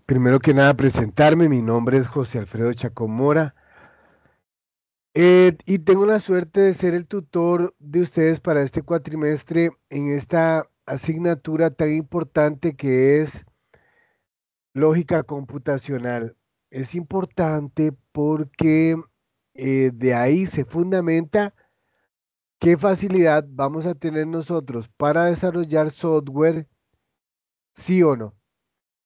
Primero que nada, presentarme. Mi nombre es José Alfredo Chacón Mora y tengo la suerte de ser el tutor de ustedes para este cuatrimestre en esta asignatura tan importante que es lógica computacional. Es importante porque de ahí se fundamenta qué facilidad vamos a tener nosotros para desarrollar software, sí o no.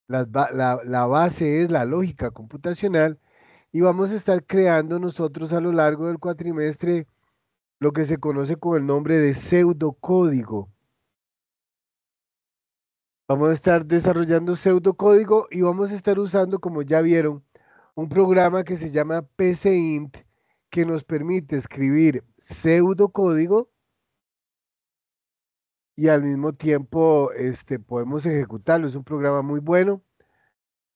La base es la lógica computacional y vamos a estar creando nosotros a lo largo del cuatrimestre lo que se conoce con el nombre de pseudocódigo. Vamos a estar desarrollando pseudocódigo y vamos a estar usando, como ya vieron, un programa que se llama PCInt que nos permite escribir pseudocódigo y al mismo tiempo podemos ejecutarlo. Es un programa muy bueno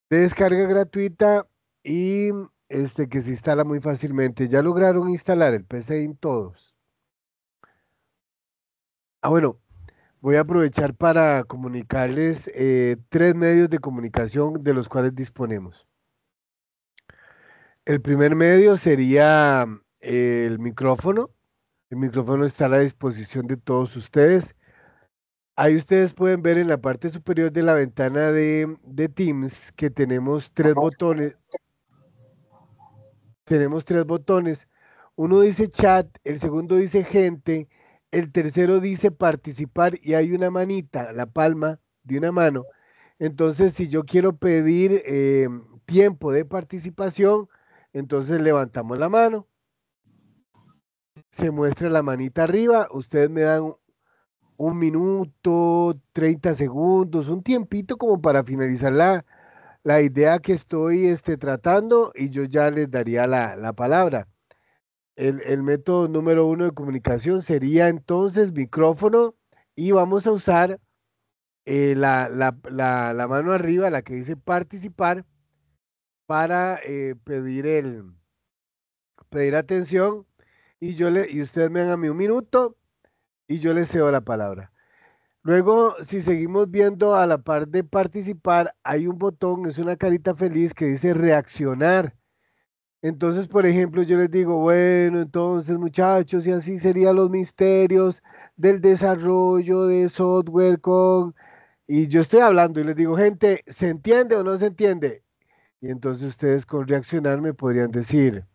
de descarga gratuita y que se instala muy fácilmente. ¿Ya lograron instalar el PCInt todos? Bueno, voy a aprovechar para comunicarles tres medios de comunicación de los cuales disponemos. El primer medio sería el micrófono. El micrófono está a la disposición de todos ustedes. Ahí ustedes pueden ver en la parte superior de la ventana de Teams que tenemos tres botones. Tenemos tres botones. Uno dice chat, el segundo dice gente, el tercero dice participar y hay una manita, la palma de una mano. Entonces, si yo quiero pedir tiempo de participación, entonces levantamos la mano, se muestra la manita arriba, ustedes me dan un minuto, 30 segundos, un tiempito como para finalizar la idea que estoy tratando y yo ya les daría la palabra. El método número uno de comunicación sería entonces micrófono y vamos a usar la mano arriba, la que dice participar, para pedir atención y ustedes me dan a mí un minuto y yo les cedo la palabra. Luego, si seguimos viendo a la par de participar, hay un botón, es una carita feliz que dice reaccionar. Entonces, por ejemplo, yo les digo, bueno, entonces muchachos, y así serían los misterios del desarrollo de software con... Y yo estoy hablando y les digo, gente, ¿se entiende o no se entiende? Y entonces ustedes con reaccionar me podrían decir,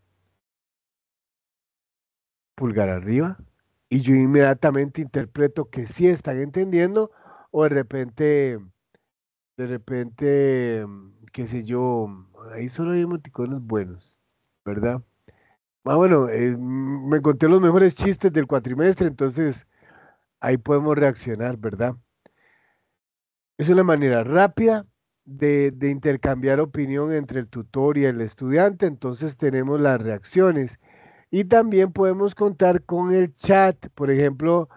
pulgar arriba, y yo inmediatamente interpreto que sí están entendiendo, o qué sé yo, ahí solo hay emoticonos buenos, ¿verdad? Bueno, me conté los mejores chistes del cuatrimestre, entonces ahí podemos reaccionar, ¿verdad? Es una manera rápida de intercambiar opinión entre el tutor y el estudiante, entonces tenemos las reacciones y también podemos contar con el chat. Por ejemplo,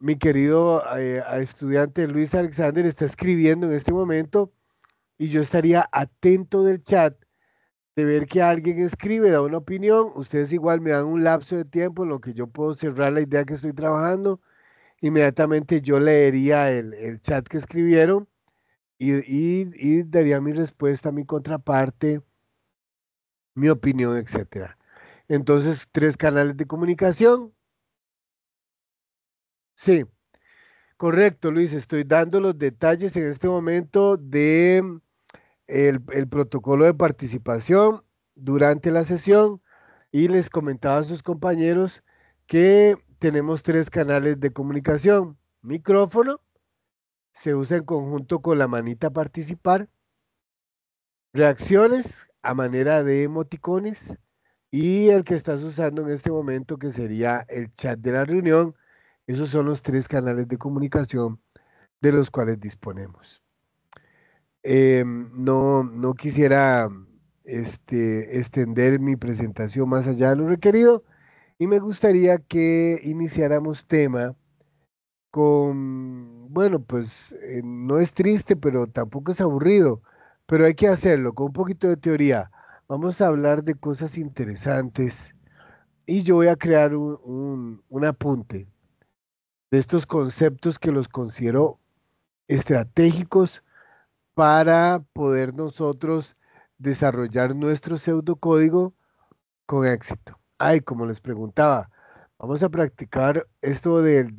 mi querido estudiante Luis Alexander está escribiendo en este momento y yo estaría atento del chat de ver que alguien escribe, da una opinión, ustedes igual me dan un lapso de tiempo en lo que yo puedo cerrar la idea que estoy trabajando, inmediatamente yo leería el chat que escribieron y daría mi respuesta, mi contraparte, mi opinión, etcétera. Entonces, tres canales de comunicación. Sí, correcto, Luis, estoy dando los detalles en este momento de el protocolo de participación durante la sesión y les comentaba a sus compañeros que tenemos tres canales de comunicación. Micrófono, se usa en conjunto con la manita participar. Reacciones a manera de emoticones. Y el que estás usando en este momento, que sería el chat de la reunión. Esos son los tres canales de comunicación de los cuales disponemos. No quisiera extender mi presentación más allá de lo requerido y me gustaría que iniciáramos tema con, bueno, pues no es triste, pero tampoco es aburrido, pero hay que hacerlo con un poquito de teoría. Vamos a hablar de cosas interesantes y yo voy a crear un apunte de estos conceptos que los considero estratégicos para poder nosotros desarrollar nuestro pseudocódigo con éxito. Ay, como les preguntaba, vamos a practicar esto del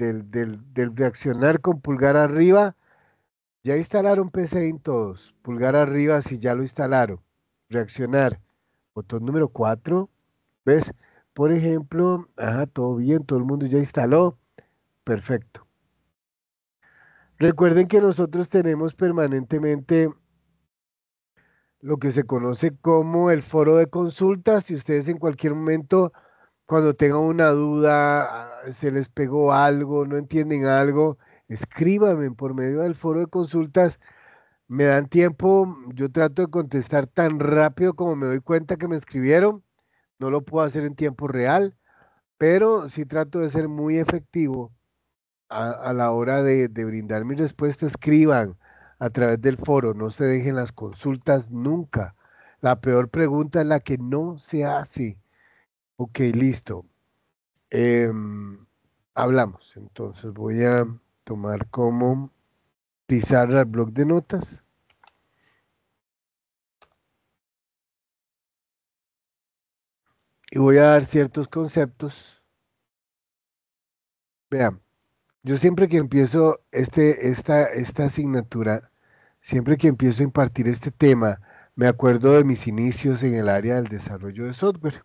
reaccionar con pulgar arriba. Ya instalaron PCInt todos. Pulgar arriba si ya lo instalaron. Reaccionar. Botón número 4. ¿Ves? Por ejemplo, ajá, todo bien, todo el mundo ya instaló. Perfecto. Recuerden que nosotros tenemos permanentemente lo que se conoce como el foro de consultas. Si ustedes en cualquier momento, cuando tengan una duda, se les pegó algo, no entienden algo, escríbanme por medio del foro de consultas. Me dan tiempo, yo trato de contestar tan rápido como me doy cuenta que me escribieron. No lo puedo hacer en tiempo real, pero sí trato de ser muy efectivo a la hora de brindar mi respuesta. Escriban a través del foro, no se dejen las consultas nunca. La peor pregunta es la que no se hace. Ok, listo. Em, hablamos. Entonces voy a tomar como pizarra el bloc de notas y voy a dar ciertos conceptos. Vean, yo siempre que empiezo esta asignatura, siempre que empiezo a impartir este tema, me acuerdo de mis inicios en el área del desarrollo de software.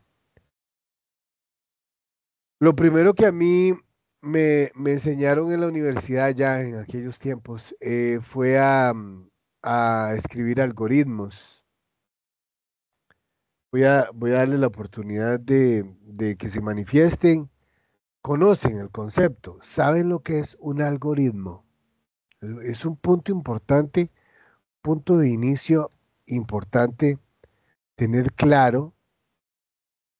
Lo primero que a mí me enseñaron en la universidad ya en aquellos tiempos fue a escribir algoritmos. Voy a darle la oportunidad de que se manifiesten. Conocen el concepto, saben lo que es un algoritmo. Es un punto importante, punto de inicio importante, tener claro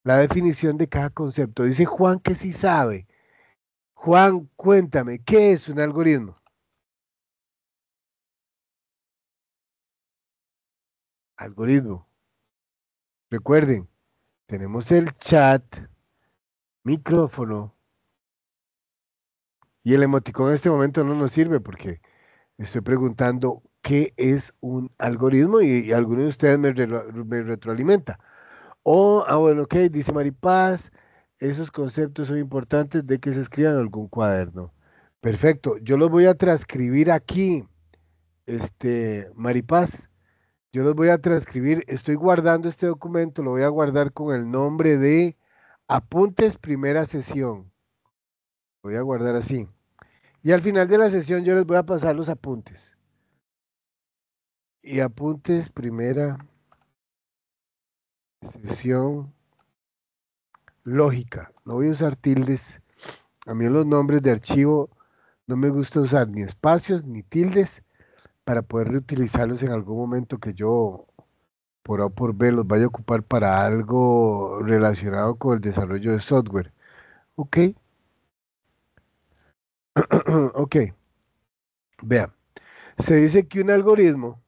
la definición de cada concepto. Dice Juan que sí sabe. Juan, cuéntame, ¿qué es un algoritmo? Algoritmo. Recuerden, tenemos el chat, micrófono y el emoticón en este momento no nos sirve porque estoy preguntando qué es un algoritmo y alguno de ustedes me retroalimenta. Bueno, ok, dice Maripaz, esos conceptos son importantes de que se escriban en algún cuaderno. Perfecto, yo los voy a transcribir aquí, Maripaz, yo los voy a transcribir, estoy guardando este documento, lo voy a guardar con el nombre de Apuntes Primera Sesión. Voy a guardar así. Y al final de la sesión yo les voy a pasar los apuntes. Y Apuntes Primera Sesión Lógica. No voy a usar tildes. A mí los nombres de archivo no me gusta usar ni espacios ni tildes para poder reutilizarlos en algún momento que yo por A o por B los vaya a ocupar para algo relacionado con el desarrollo de software. Ok, ok. Vean, se dice que un algoritmo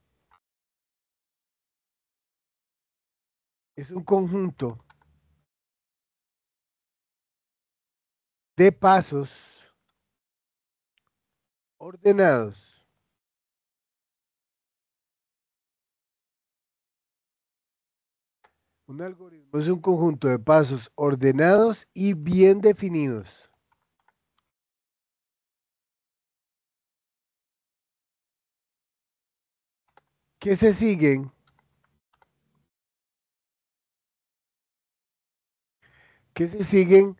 es un conjunto de pasos ordenados. Un algoritmo es un conjunto de pasos ordenados y bien definidos que se siguen, que se siguen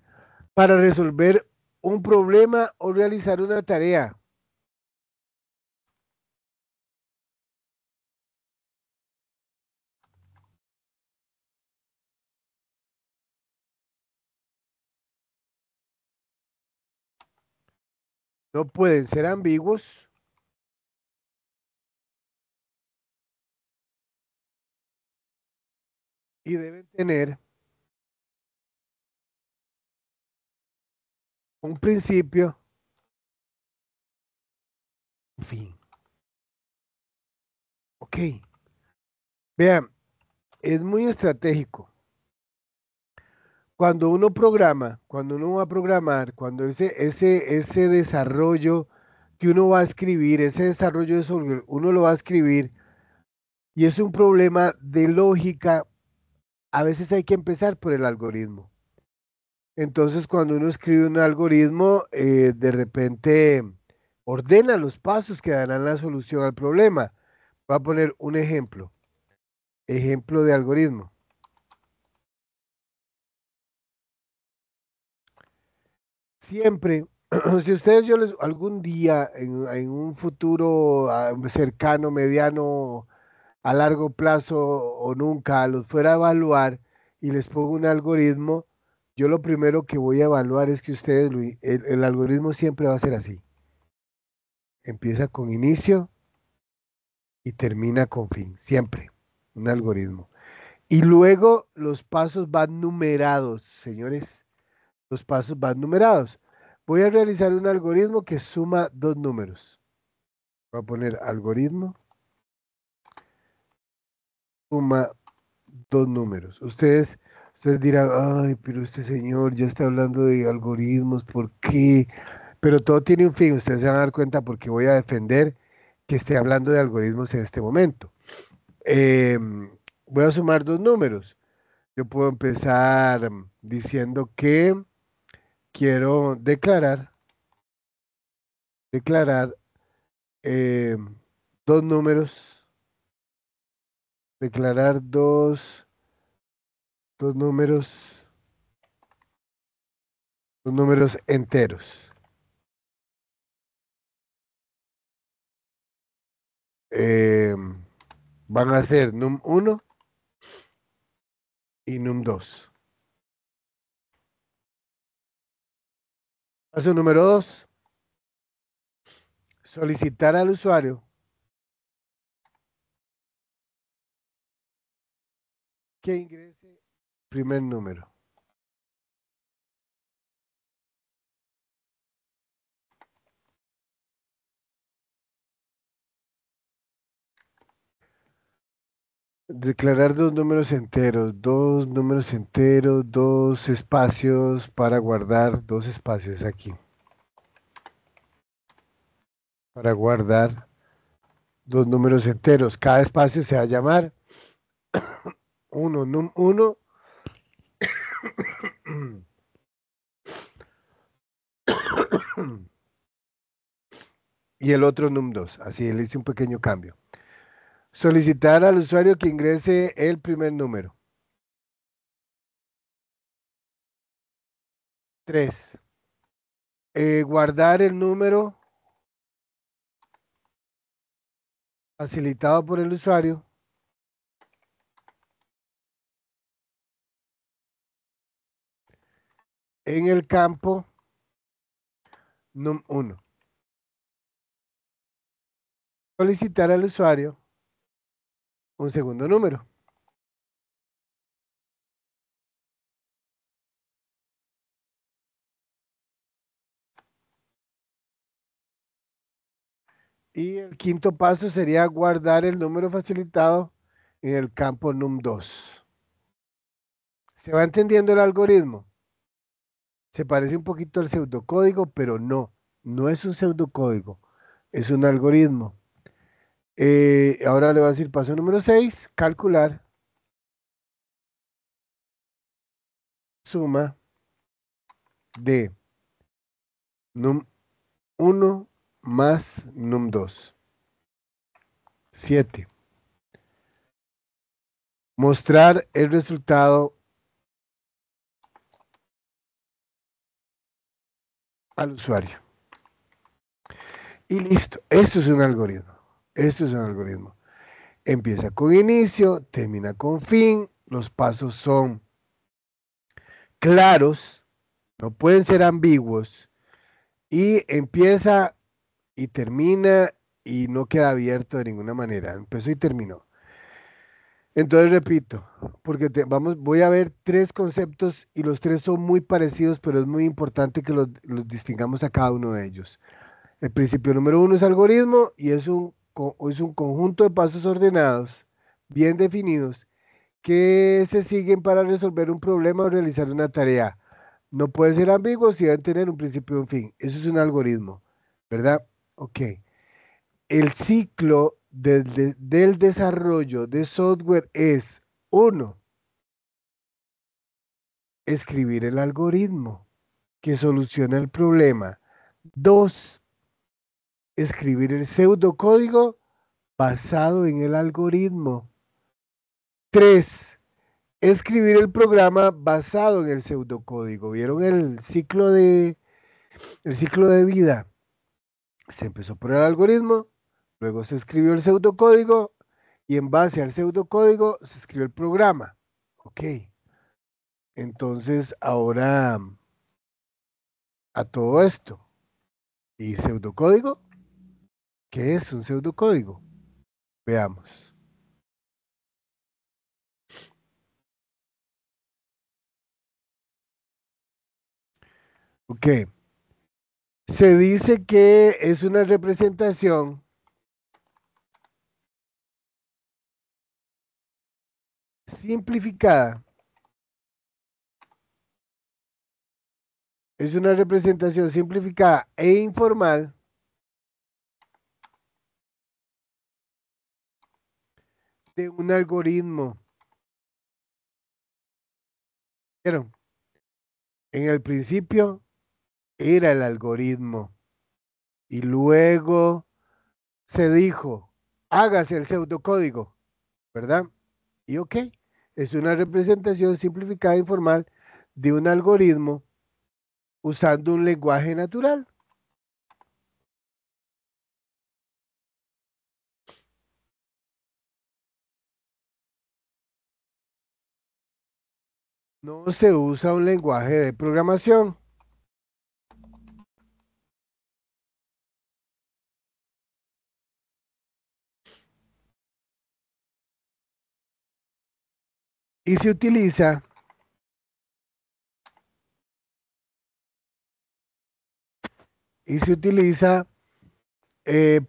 para resolver un problema o realizar una tarea. No pueden ser ambiguos y deben tener un principio, un fin. Ok, vean, es muy estratégico. Cuando uno programa, cuando uno va a programar, cuando ese desarrollo que uno va a escribir, ese desarrollo de software, uno lo va a escribir, Y es un problema de lógica. A veces hay que empezar por el algoritmo. Entonces, cuando uno escribe un algoritmo, de repente ordena los pasos que darán la solución al problema. Voy a poner un ejemplo. Ejemplo de algoritmo. Siempre, si ustedes yo les algún día en un futuro cercano, mediano, a largo plazo o nunca los fuera a evaluar y les pongo un algoritmo, yo lo primero que voy a evaluar es que ustedes, el algoritmo siempre va a ser así. Empieza con inicio y termina con fin, siempre, un algoritmo. Y luego los pasos van numerados, señores, los pasos van numerados. Voy a realizar un algoritmo que suma dos números. Voy a poner algoritmo, suma dos números. Ustedes dirán, ay, pero este señor ya está hablando de algoritmos, ¿por qué? Pero todo tiene un fin, ustedes se van a dar cuenta porque voy a defender que esté hablando de algoritmos en este momento. Voy a sumar dos números. Yo puedo empezar diciendo que quiero declarar eh, dos números, declarar dos números, dos números enteros. Eh, Van a ser num uno y num 2. Paso número 2, solicitar al usuario que ingrese el primer número. Declarar dos números enteros, dos espacios para guardar, dos espacios aquí, para guardar dos números enteros. Cada espacio se va a llamar uno num uno y el otro num 2. Así le hice un pequeño cambio. Solicitar al usuario que ingrese el primer número. 3. Guardar el número facilitado por el usuario en el campo num1. Solicitar al usuario un segundo número. Y el quinto paso sería guardar el número facilitado en el campo num2. ¿Se va entendiendo el algoritmo? Se parece un poquito al pseudocódigo, pero no, no es un pseudocódigo, es un algoritmo. Ahora le voy a decir paso número 6, calcular suma de num1 más num2. 7. Mostrar el resultado al usuario. Y listo, esto es un algoritmo. Esto es un algoritmo. Empieza con inicio, termina con fin, los pasos son claros, no pueden ser ambiguos, y empieza y termina y no queda abierto de ninguna manera. Empezó y terminó. Entonces repito, porque voy a ver tres conceptos y los tres son muy parecidos, pero es muy importante que los distingamos a cada uno de ellos. El principio número uno es algoritmo y es un conjunto de pasos ordenados, bien definidos, que se siguen para resolver un problema o realizar una tarea. No pueden ser ambiguos y deben tener un principio y un fin. Eso es un algoritmo, ¿verdad? Ok. El ciclo del desarrollo de software es, uno, escribir el algoritmo que soluciona el problema. Dos, escribir el pseudocódigo basado en el algoritmo. Tres, escribir el programa basado en el pseudocódigo. ¿Vieron el ciclo de vida? Se empezó por el algoritmo, luego se escribió el pseudocódigo y en base al pseudocódigo se escribió el programa. Ok, entonces ahora a todo esto. ¿Y pseudocódigo? ¿Qué es un pseudocódigo? Veamos. Ok, se dice que es una representación simplificada. Es una representación simplificada e informal de un algoritmo. Pero en el principio era el algoritmo y luego se dijo, hágase el pseudocódigo, ¿verdad? Y ok, es una representación simplificada e informal de un algoritmo usando un lenguaje natural. No se usa un lenguaje de programación. Y se utiliza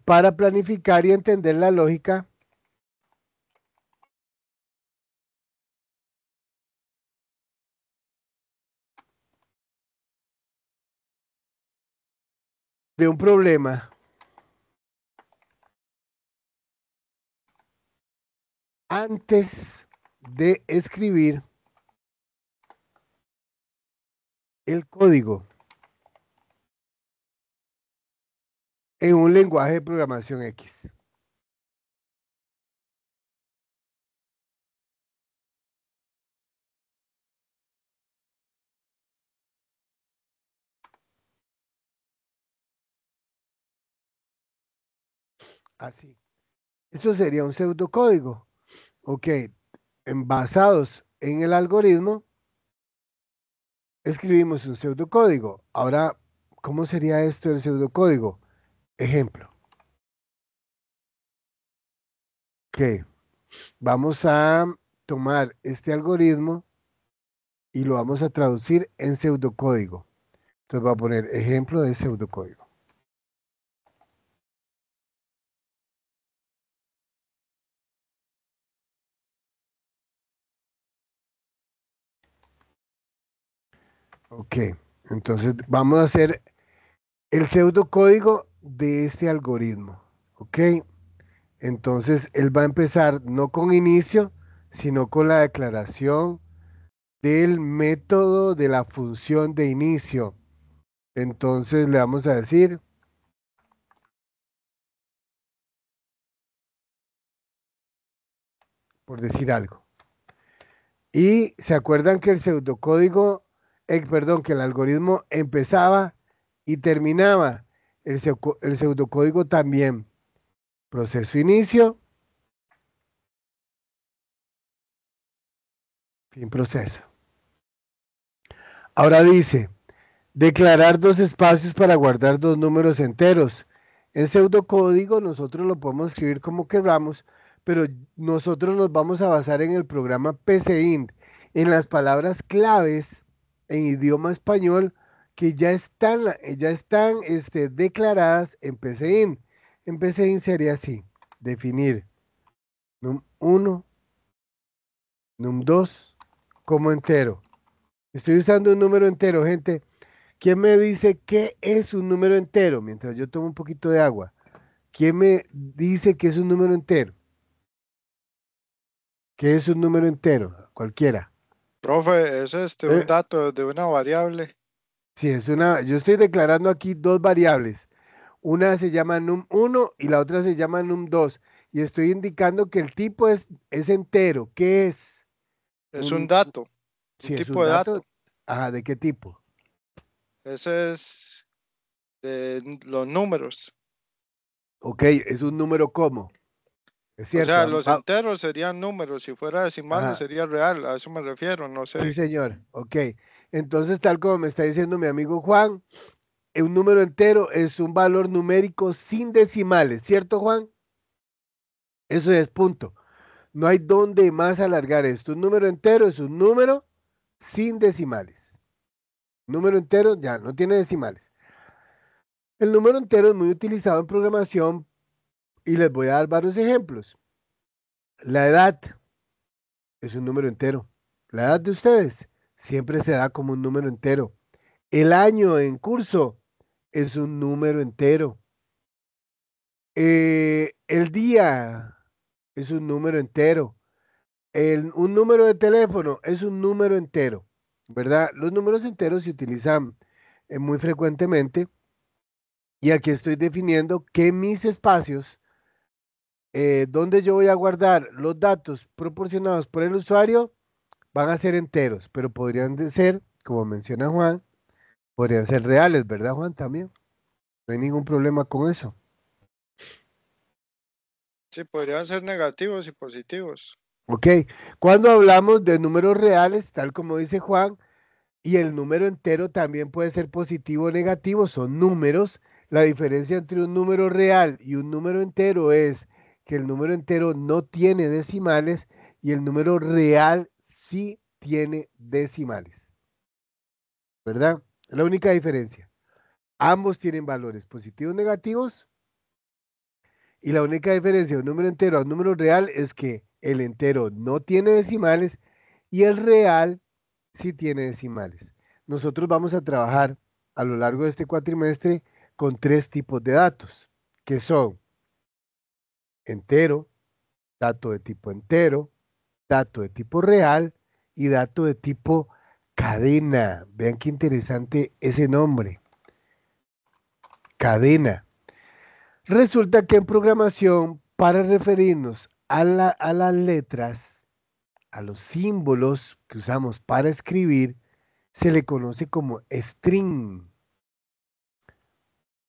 para planificar y entender la lógica de un problema antes de escribir el código en un lenguaje de programación X. Así. Esto sería un pseudocódigo. Ok, basados en el algoritmo, escribimos un pseudocódigo. Ahora, ¿cómo sería esto del pseudocódigo? Ejemplo. Ok, vamos a tomar este algoritmo y lo vamos a traducir en pseudocódigo. Entonces voy a poner ejemplo de pseudocódigo. Ok, entonces vamos a hacer el pseudocódigo de este algoritmo. Ok, entonces él va a empezar no con inicio, sino con la declaración del método de la función de inicio. Entonces le vamos a decir, por decir algo. Y se acuerdan que el pseudocódigo, perdón, que el algoritmo empezaba y terminaba. El pseudocódigo también. Proceso inicio, fin proceso. Ahora dice, declarar dos espacios para guardar dos números enteros. En pseudocódigo nosotros lo podemos escribir como queramos, pero nosotros nos vamos a basar en el programa PCInt, en las palabras claves en idioma español que ya están declaradas en PCInt. En PCInt sería así, definir num1, num2 como entero. Estoy usando un número entero, gente. ¿Quién me dice qué es un número entero? Mientras yo tomo un poquito de agua. ¿Quién me dice que es un número entero? ¿Qué es un número entero? Cualquiera. Profe, es un Eh, dato de una variable. sí, yo estoy declarando aquí dos variables. Una se llama num1 y la otra se llama num2. Y estoy indicando que el tipo es entero. ¿Qué es? Es un Un, dato, un si es un tipo de dato, dato. ajá, ¿de qué tipo? Ese es de los números. Ok, es un número ¿cómo? Es O cierto. sea, los enteros serían números. Si fuera decimales Ajá, sería real. A eso me refiero, no sí, sé. señor. Ok. Entonces, tal como me está diciendo mi amigo Juan, un número entero es un valor numérico sin decimales, ¿cierto, Juan? Eso es punto. No hay dónde más alargar esto. Un número entero es un número sin decimales. Número entero ya no tiene decimales. El número entero es muy utilizado en programación y les voy a dar varios ejemplos. La edad es un número entero. La edad de ustedes siempre se da como un número entero. El año en curso es un número entero. El día es un número entero. Un número de teléfono es un número entero, ¿verdad? Los números enteros se utilizan muy frecuentemente y aquí estoy definiendo que mis espacios, donde yo voy a guardar los datos proporcionados por el usuario, van a ser enteros, pero podrían ser, como menciona Juan, podrían ser reales, ¿verdad, Juan? También. No hay ningún problema con eso. Sí, podrían ser negativos y positivos. Ok, cuando hablamos de números reales, tal como dice Juan, y el número entero también puede ser positivo o negativo, son números. La diferencia entre un número real y un número entero es que el número entero no tiene decimales y el número real sí tiene decimales, ¿verdad? Es la única diferencia. Ambos tienen valores positivos o negativos y la única diferencia de un número entero a un número real es que el entero no tiene decimales y el real sí tiene decimales. Nosotros vamos a trabajar a lo largo de este cuatrimestre con tres tipos de datos, que son entero, dato de tipo entero, dato de tipo real y dato de tipo cadena. Vean qué interesante ese nombre, cadena. Resulta que en programación, para referirnos a las letras, a los símbolos que usamos para escribir, se le conoce como string,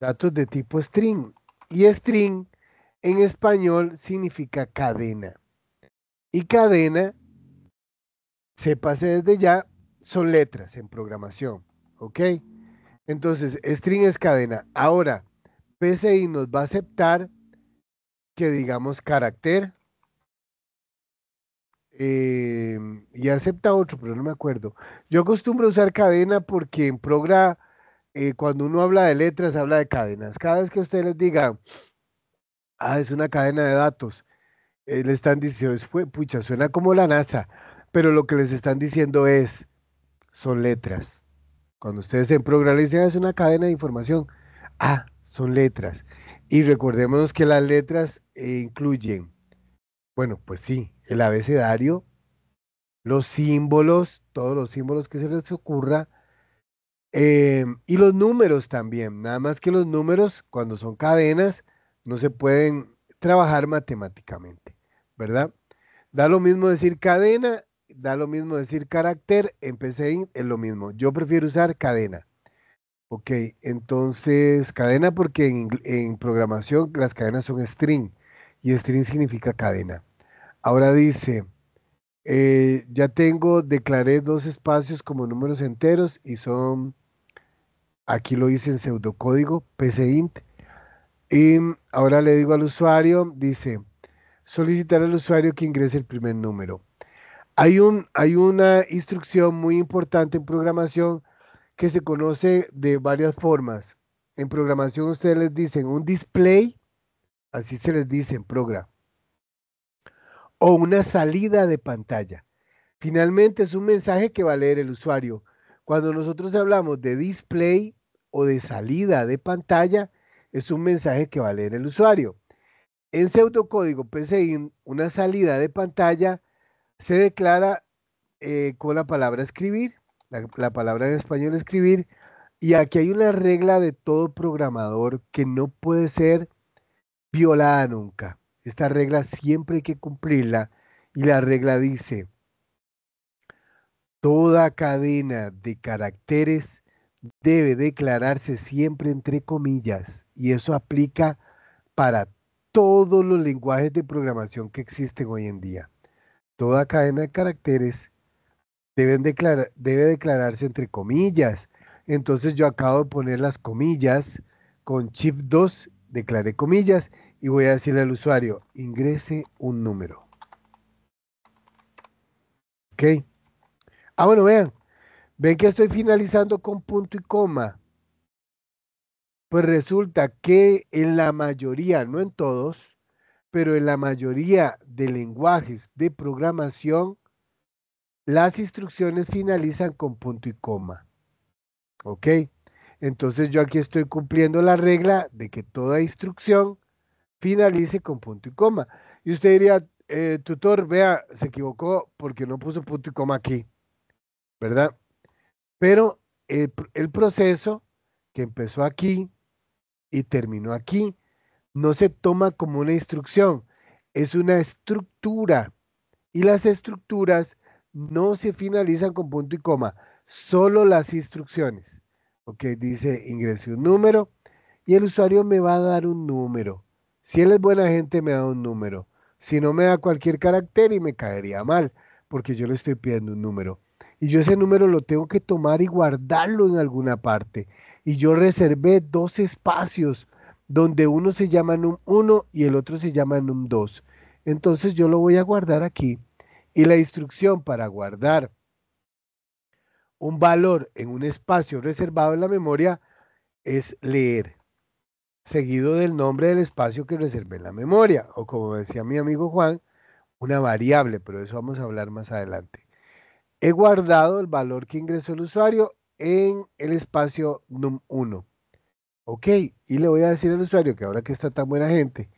datos de tipo string. Y string en español significa cadena. Y cadena, sépase desde ya, son letras en programación. ¿Ok? Entonces, string es cadena. Ahora, PCI nos va a aceptar que digamos carácter y acepta otro, pero no me acuerdo. Yo acostumbro usar cadena porque en Progra, cuando uno habla de letras, habla de cadenas. Cada vez que usted les diga, es una cadena de datos, le están diciendo, pucha, suena como la NASA, pero lo que les están diciendo son letras. Cuando ustedes en Progra le dicen, es una cadena de información, son letras. Y recordemos que las letras incluyen, bueno, pues sí, el abecedario, los símbolos, todos los símbolos que se les ocurra, y los números también. Nada más que los números, cuando son cadenas, no se pueden trabajar matemáticamente, ¿verdad? Da lo mismo decir cadena, da lo mismo decir carácter, en PCI es lo mismo. Yo prefiero usar cadena. Ok, entonces cadena porque en programación las cadenas son string y string significa cadena. Ahora dice, ya declaré dos espacios como números enteros y son, aquí lo hice en pseudocódigo, PCInt. Y ahora le digo al usuario, dice, solicitar al usuario que ingrese el primer número. Hay una instrucción muy importante en programación que se conoce de varias formas. En programación ustedes les dicen un display, así se les dice en program, o una salida de pantalla. Finalmente es un mensaje que va a leer el usuario. Cuando nosotros hablamos de display o de salida de pantalla, es un mensaje que va a leer el usuario. En pseudocódigo PCInt, una salida de pantalla se declara con la palabra escribir, la palabra en español escribir, y aquí hay una regla de todo programador que no puede ser violada nunca. Esta regla siempre hay que cumplirla y la regla dice, toda cadena de caracteres debe declararse siempre entre comillas y eso aplica para todos los lenguajes de programación que existen hoy en día. Toda cadena de caracteres debe declararse entre comillas. Entonces yo acabo de poner las comillas con Shift 2, declaré comillas y voy a decirle al usuario, ingrese un número. ¿Ok? Ah, bueno, ven que estoy finalizando con punto y coma. Pues resulta que en la mayoría, no en todos, pero en la mayoría de lenguajes de programación, las instrucciones finalizan con punto y coma. ¿Ok? Entonces yo aquí estoy cumpliendo la regla de que toda instrucción finalice con punto y coma. Y usted diría, tutor, vea, se equivocó porque no puso punto y coma aquí, ¿verdad? Pero el proceso que empezó aquí y terminó aquí no se toma como una instrucción, es una estructura. Y las estructuras no se finalizan con punto y coma, solo las instrucciones. Ok, dice ingrese un número y el usuario me va a dar un número. Si él es buena gente, me da un número. Si no, me da cualquier carácter y me caería mal, porque yo le estoy pidiendo un número. Y yo ese número lo tengo que tomar y guardarlo en alguna parte. Y yo reservé dos espacios donde uno se llama num1 y el otro se llama num2. Entonces yo lo voy a guardar aquí. Y la instrucción para guardar un valor en un espacio reservado en la memoria es leer, seguido del nombre del espacio que reservé en la memoria, o como decía mi amigo Juan, una variable, pero de eso vamos a hablar más adelante. He guardado el valor que ingresó el usuario en el espacio num1. Ok, y le voy a decir al usuario que ahora que está tan buena gente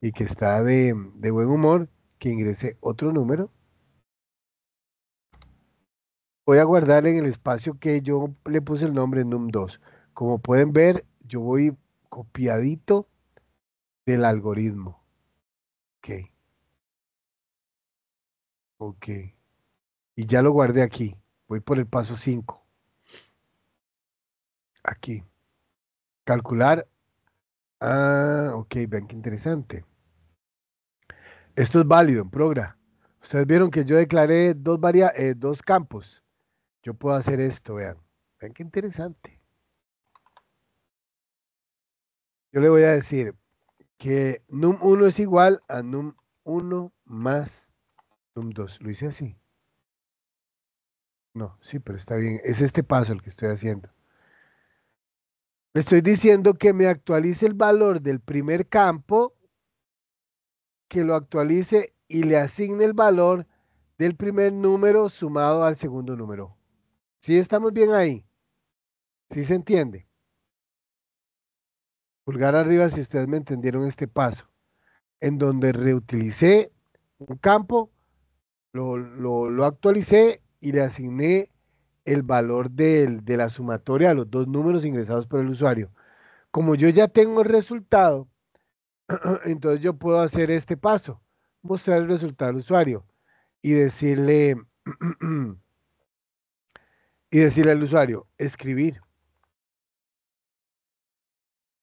y que está de buen humor, que ingrese otro número. Voy a guardar en el espacio que yo le puse el nombre num2. Como pueden ver, yo voy copiadito del algoritmo. Ok, ok. Y ya lo guardé aquí. Voy por el paso 5. Aquí. Calcular. Ah, ok, vean qué interesante. Esto es válido en Progra. Ustedes vieron que yo declaré dos campos. Yo puedo hacer esto, vean. Vean qué interesante. Yo le voy a decir que num1 es igual a num1 más num2. Lo hice así. No, sí, pero está bien. Es este paso el que estoy haciendo. Le estoy diciendo que me actualice el valor del primer campo, que lo actualice y le asigne el valor del primer número sumado al segundo número. ¿Sí estamos bien ahí? ¿Sí se entiende? Pulgar arriba si ustedes me entendieron este paso, en donde reutilicé un campo, lo actualicé y le asigné el valor de la sumatoria a los dos números ingresados por el usuario. Como yo ya tengo el resultado, entonces yo puedo hacer este paso, mostrar el resultado al usuario y decirle, y decirle al usuario, escribir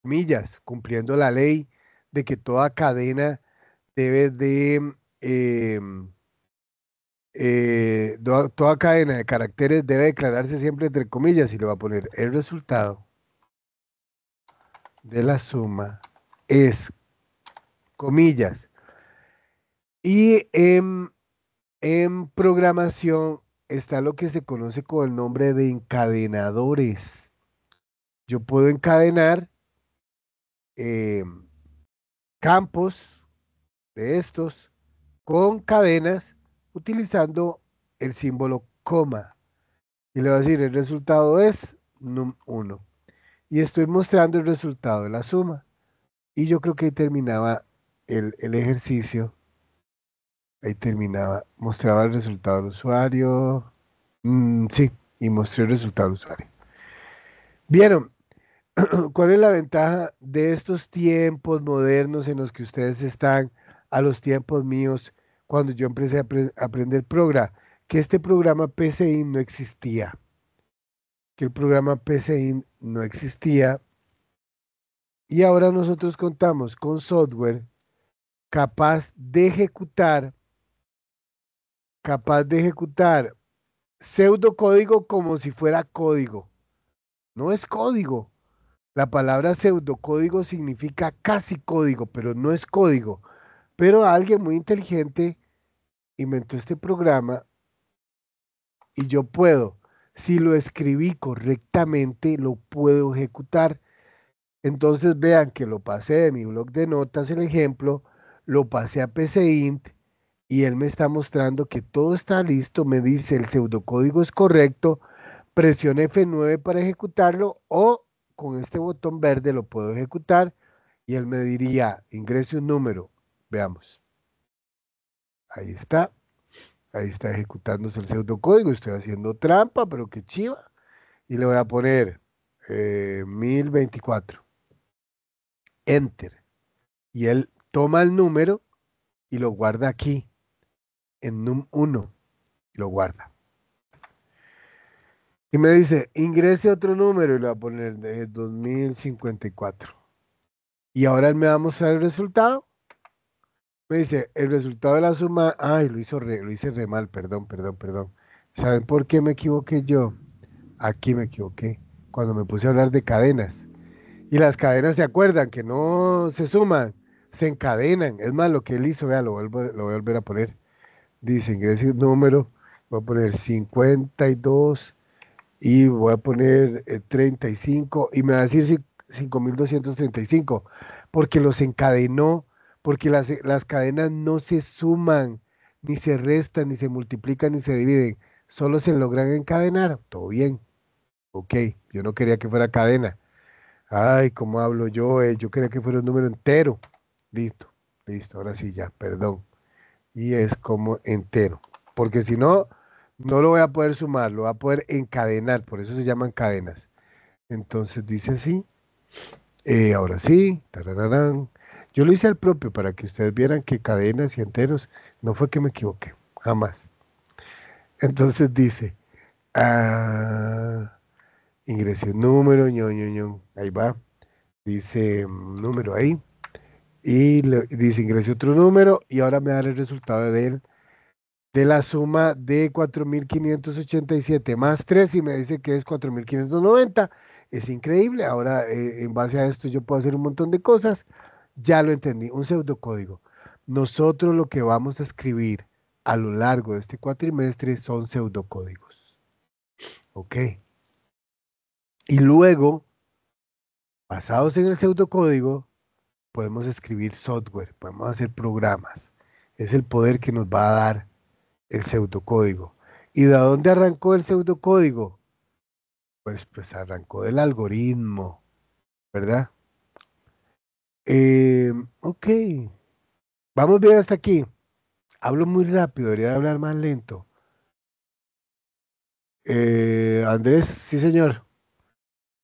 millas, cumpliendo la ley de que toda cadena debe de, toda cadena de caracteres debe declararse siempre entre comillas y le va a poner el resultado de la suma es comillas. Y en programación está lo que se conoce con el nombre de encadenadores. Yo puedo encadenar eh, campos de estos con cadenas utilizando el símbolo coma. Y le voy a decir, el resultado es num1. Y estoy mostrando el resultado de la suma. Y yo creo que ahí terminaba el ejercicio, ahí terminaba, mostraba el resultado del usuario. Sí, y mostré el resultado del usuario. ¿Vieron? ¿Cuál es la ventaja de estos tiempos modernos en los que ustedes están a los tiempos míos cuando yo empecé a aprender programa? Que este programa PCI no existía, que el programa PCI no existía y ahora nosotros contamos con software capaz de ejecutar, capaz de ejecutar pseudocódigo como si fuera código. No es código. La palabra pseudocódigo significa casi código, pero no es código. Pero alguien muy inteligente inventó este programa y yo puedo, si lo escribí correctamente, lo puedo ejecutar. Entonces vean que lo pasé de mi blog de notas, el ejemplo, lo pasé a PCInt y él me está mostrando que todo está listo, me dice el pseudocódigo es correcto, presione F9 para ejecutarlo o con este botón verde lo puedo ejecutar y él me diría, ingrese un número. Veamos. Ahí está. Ahí está ejecutándose el pseudocódigo. Estoy haciendo trampa, pero qué chiva. Y le voy a poner 1024. Enter. Y él toma el número y lo guarda aquí, en num1. Y lo guarda. Y me dice, ingrese otro número y le voy a poner 2054. Y ahora él me va a mostrar el resultado. Me dice, el resultado de la suma. Ay, lo hice re mal, perdón, perdón, perdón. ¿Saben por qué me equivoqué yo? Aquí me equivoqué. Cuando me puse a hablar de cadenas. Y las cadenas se acuerdan que no se suman, se encadenan. Es más, lo que él hizo, vea, lo voy a volver a poner. Dice, ingrese un número, voy a poner 52 y voy a poner 35 y me va a decir 5235 porque los encadenó, porque las cadenas no se suman, ni se restan, ni se multiplican, ni se dividen, solo se logran encadenar. Todo bien, ok, yo no quería que fuera cadena. Ay, ¿cómo hablo yo? Yo quería que fuera un número entero. Listo, listo, ahora sí ya, perdón. Y es como entero, porque si no, no lo voy a poder sumar, lo voy a poder encadenar, por eso se llaman cadenas. Entonces dice así, ahora sí, tarararán. Yo lo hice al propio para que ustedes vieran que cadenas y enteros, no fue que me equivoqué, jamás. Entonces dice, ah, ingresé un número, ahí va, dice número ahí, y dice ingresé otro número y ahora me da el resultado de la suma de 4587 más 3 y me dice que es 4590. Es increíble. Ahora, en base a esto, yo puedo hacer un montón de cosas. Ya lo entendí, un pseudocódigo. Nosotros lo que vamos a escribir a lo largo de este cuatrimestre son pseudocódigos. ¿Ok? Y luego, basados en el pseudocódigo, podemos escribir software, podemos hacer programas. Es el poder que nos va a dar el pseudocódigo. ¿Y de dónde arrancó el pseudocódigo? Pues arrancó del algoritmo, ¿verdad? Ok, vamos bien hasta aquí. Hablo muy rápido, debería de hablar más lento. Andrés, sí señor.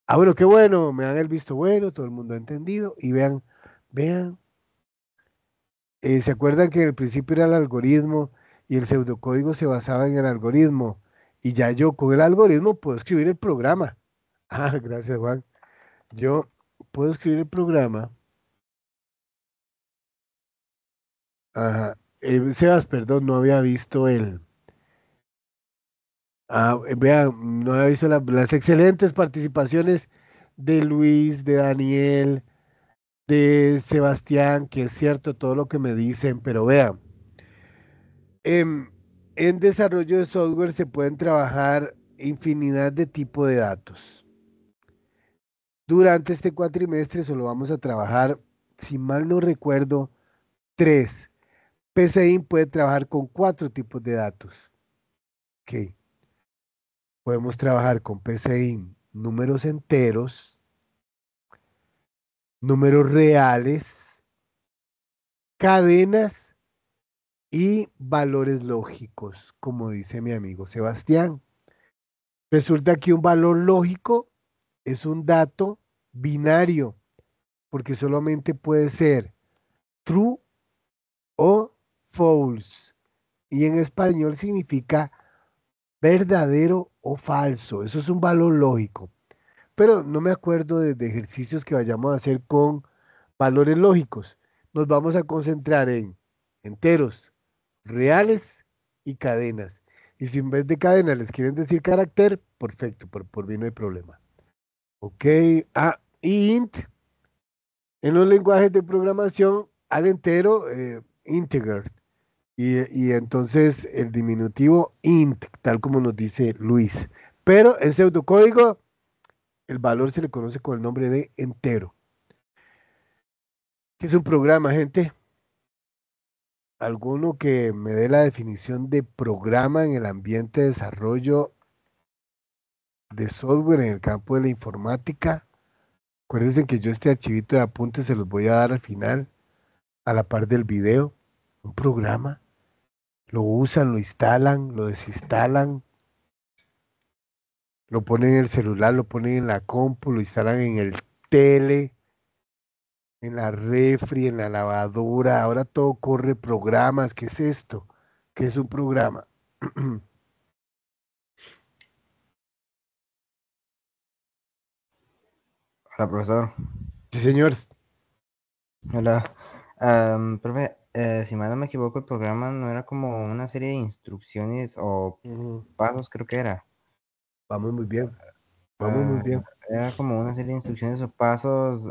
Ah, bueno, qué bueno, me dan el visto bueno, todo el mundo ha entendido. Y vean, vean, ¿se acuerdan que el principio era el algoritmo y el pseudocódigo se basaba en el algoritmo? Y ya yo con el algoritmo puedo escribir el programa. Ah, gracias, Juan. Yo puedo escribir el programa. Ajá. Sebas, perdón, no había visto el. Ah, vean, no había visto las excelentes participaciones de Luis, de Daniel, de Sebastián, que es cierto todo lo que me dicen, pero vean, em, en desarrollo de software se pueden trabajar infinidad de tipos de datos. Durante este cuatrimestre solo vamos a trabajar, si mal no recuerdo, tres. PCI puede trabajar con cuatro tipos de datos. Ok. Podemos trabajar con PCI números enteros, números reales, cadenas y valores lógicos, como dice mi amigo Sebastián. Resulta que un valor lógico es un dato binario, porque solamente puede ser true o false. Y en español significa verdadero o falso. Eso es un valor lógico. Pero no me acuerdo de ejercicios que vayamos a hacer con valores lógicos. Nos vamos a concentrar en enteros, reales y cadenas. Y si en vez de cadenas les quieren decir carácter, perfecto, por mí no hay problema. Ok, y int, en los lenguajes de programación, al entero, integer. Y entonces el diminutivo int, tal como nos dice Luis. Pero en pseudocódigo, el valor se le conoce con el nombre de entero. ¿Qué es un programa, gente? ¿Alguno que me dé la definición de programa en el ambiente de desarrollo de software en el campo de la informática? Acuérdense que yo este archivito de apuntes se los voy a dar al final, a la par del video. Un programa, lo usan, lo instalan, lo desinstalan, lo ponen en el celular, lo ponen en la compu, lo instalan en el tele, en la refri, en la lavadora. Ahora todo corre programas. ¿Qué es esto? ¿Qué es un programa? Hola, profesor. Sí, señor. Hola. Profe, si mal no me equivoco, el programa no era como una serie de instrucciones o Ujú. pasos, creo que era. Vamos muy bien. Vamos muy Ah, bien. era como una serie de instrucciones o pasos.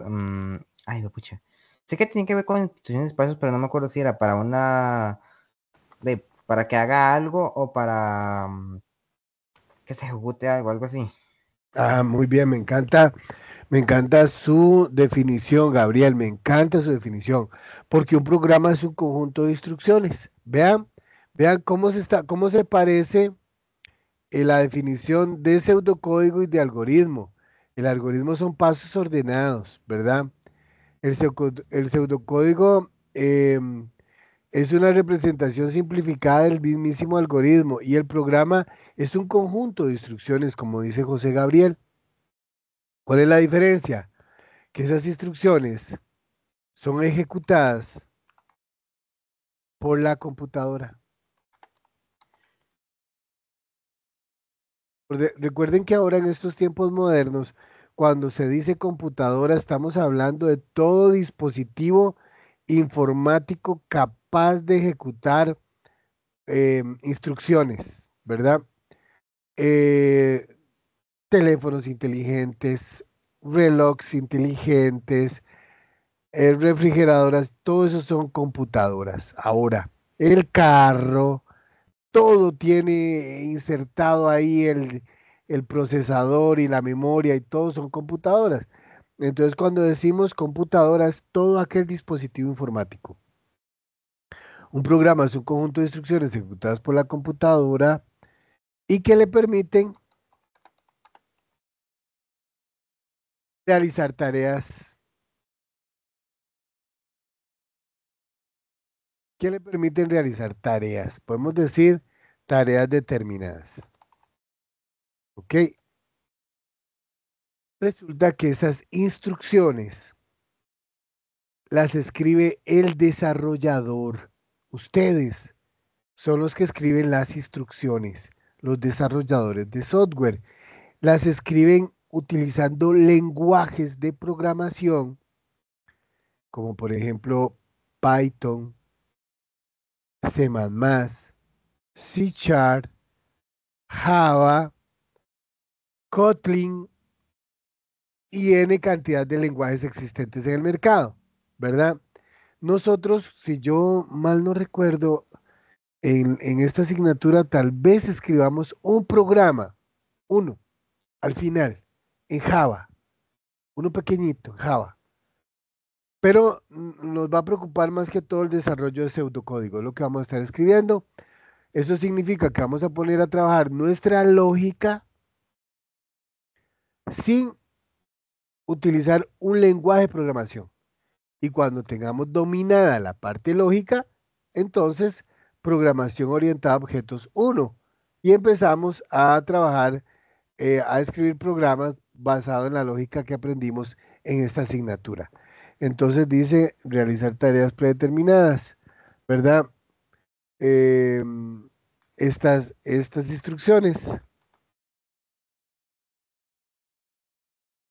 Ay, pucha. Sé que tiene que ver con instrucciones y pasos, pero no me acuerdo si era para para que haga algo o para que se ejecute algo, algo así. Muy bien, me encanta su definición, Gabriel, me encanta su definición, porque un programa es un conjunto de instrucciones. Vean cómo se parece la definición de pseudocódigo y de algoritmo. El algoritmo son pasos ordenados, ¿verdad? El pseudocódigo es una representación simplificada del mismísimo algoritmo y el programa es un conjunto de instrucciones, como dice José Gabriel. ¿Cuál es la diferencia? Que esas instrucciones son ejecutadas por la computadora. Recuerden que ahora en estos tiempos modernos, cuando se dice computadora, estamos hablando de todo dispositivo informático capaz de ejecutar instrucciones, ¿verdad? Eh, teléfonos inteligentes, relojes inteligentes, refrigeradoras, todo eso son computadoras. Ahora, el carro, todo tiene insertado ahí el procesador y la memoria y todo son computadoras. Entonces, cuando decimos computadora es todo aquel dispositivo informático. Un programa es un conjunto de instrucciones ejecutadas por la computadora y que le permiten realizar tareas, que le permiten realizar tareas. Podemos decir tareas determinadas. ¿Ok? Resulta que esas instrucciones las escribe el desarrollador. Ustedes son los que escriben las instrucciones, los desarrolladores de software. Las escriben utilizando lenguajes de programación, como por ejemplo Python, C++, C Sharp, Java, Kotlin y N cantidad de lenguajes existentes en el mercado, ¿verdad? Nosotros, si yo mal no recuerdo, en esta asignatura tal vez escribamos un programa, uno, al final, en Java, uno pequeñito, en Java. Pero nos va a preocupar más que todo el desarrollo de pseudocódigo, lo que vamos a estar escribiendo. Eso significa que vamos a poner a trabajar nuestra lógica sin utilizar un lenguaje de programación. Y cuando tengamos dominada la parte lógica, entonces programación orientada a objetos 1. Y empezamos a trabajar, a escribir programas basados en la lógica que aprendimos en esta asignatura. Entonces dice realizar tareas predeterminadas, ¿verdad? Estas instrucciones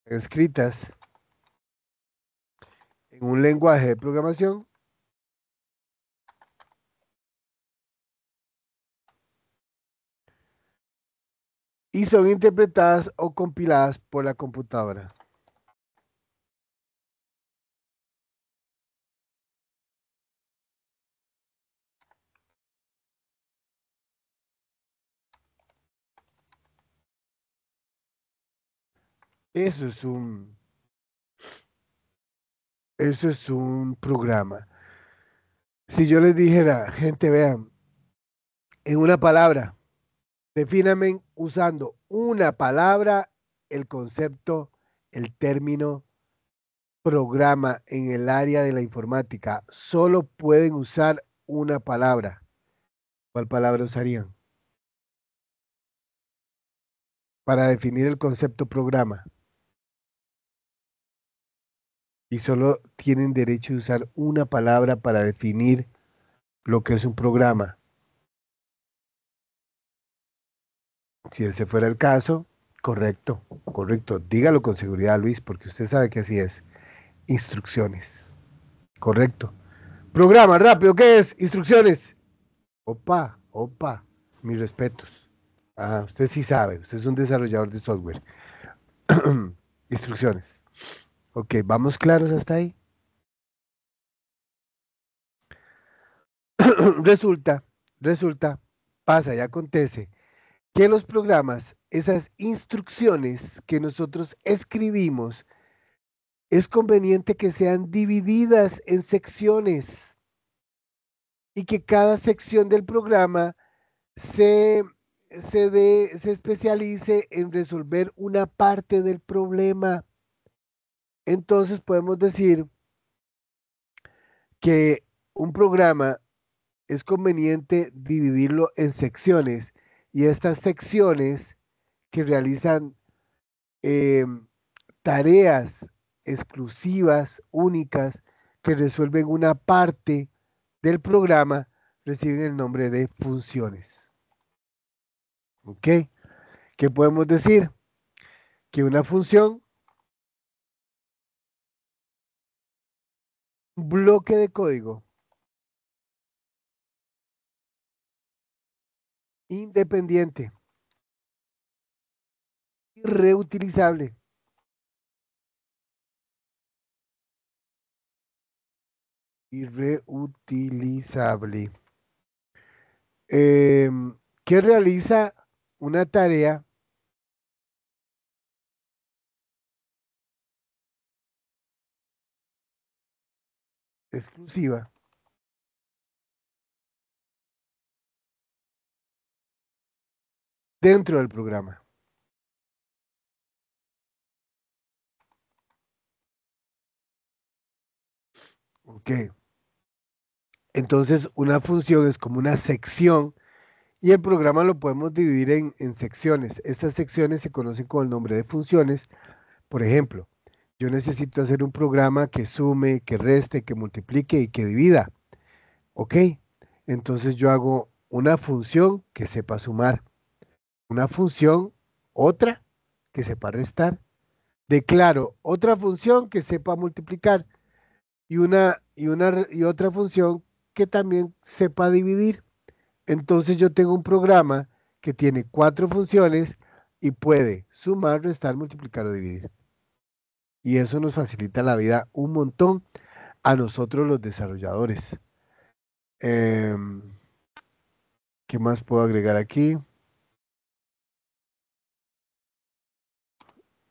escritas en un lenguaje de programación y son interpretadas o compiladas por la computadora. Eso es eso es un programa. Si yo les dijera, gente, vean, en una palabra, defíname usando una palabra el concepto, el término programa en el área de la informática. Solo pueden usar una palabra. ¿Cuál palabra usarían para definir el concepto programa? Y solo tienen derecho a usar una palabra para definir lo que es un programa. Si ese fuera el caso, correcto, correcto. Dígalo con seguridad, Luis, porque usted sabe que así es. Instrucciones. Correcto. Programa, rápido, ¿qué es? Instrucciones. Opa, opa, mis respetos. Ah, usted sí sabe, usted es un desarrollador de software. Instrucciones. Ok, ¿vamos claros hasta ahí? Resulta, resulta, pasa y acontece que los programas, esas instrucciones que nosotros escribimos, es conveniente que sean divididas en secciones y que cada sección del programa se, se especialice en resolver una parte del problema. Entonces podemos decir que un programa es conveniente dividirlo en secciones y estas secciones que realizan eh, tareas exclusivas, únicas, que resuelven una parte del programa, reciben el nombre de funciones. ¿Ok? ¿Qué podemos decir? Que una función, un bloque de código independiente y reutilizable. Y reutilizable. Que realiza una tarea exclusiva dentro del programa. Ok. Entonces, una función es como una sección y el programa lo podemos dividir en secciones. Estas secciones se conocen con el nombre de funciones. Por ejemplo, yo necesito hacer un programa que sume, que reste, que multiplique y que divida. ¿Ok? Entonces yo hago una función que sepa sumar, una función, otra que sepa restar. Declaro otra función que sepa multiplicar y otra función que también sepa dividir. Entonces yo tengo un programa que tiene 4 funciones y puede sumar, restar, multiplicar o dividir. Y eso nos facilita la vida un montón a nosotros los desarrolladores. Em, ¿Qué más puedo agregar aquí?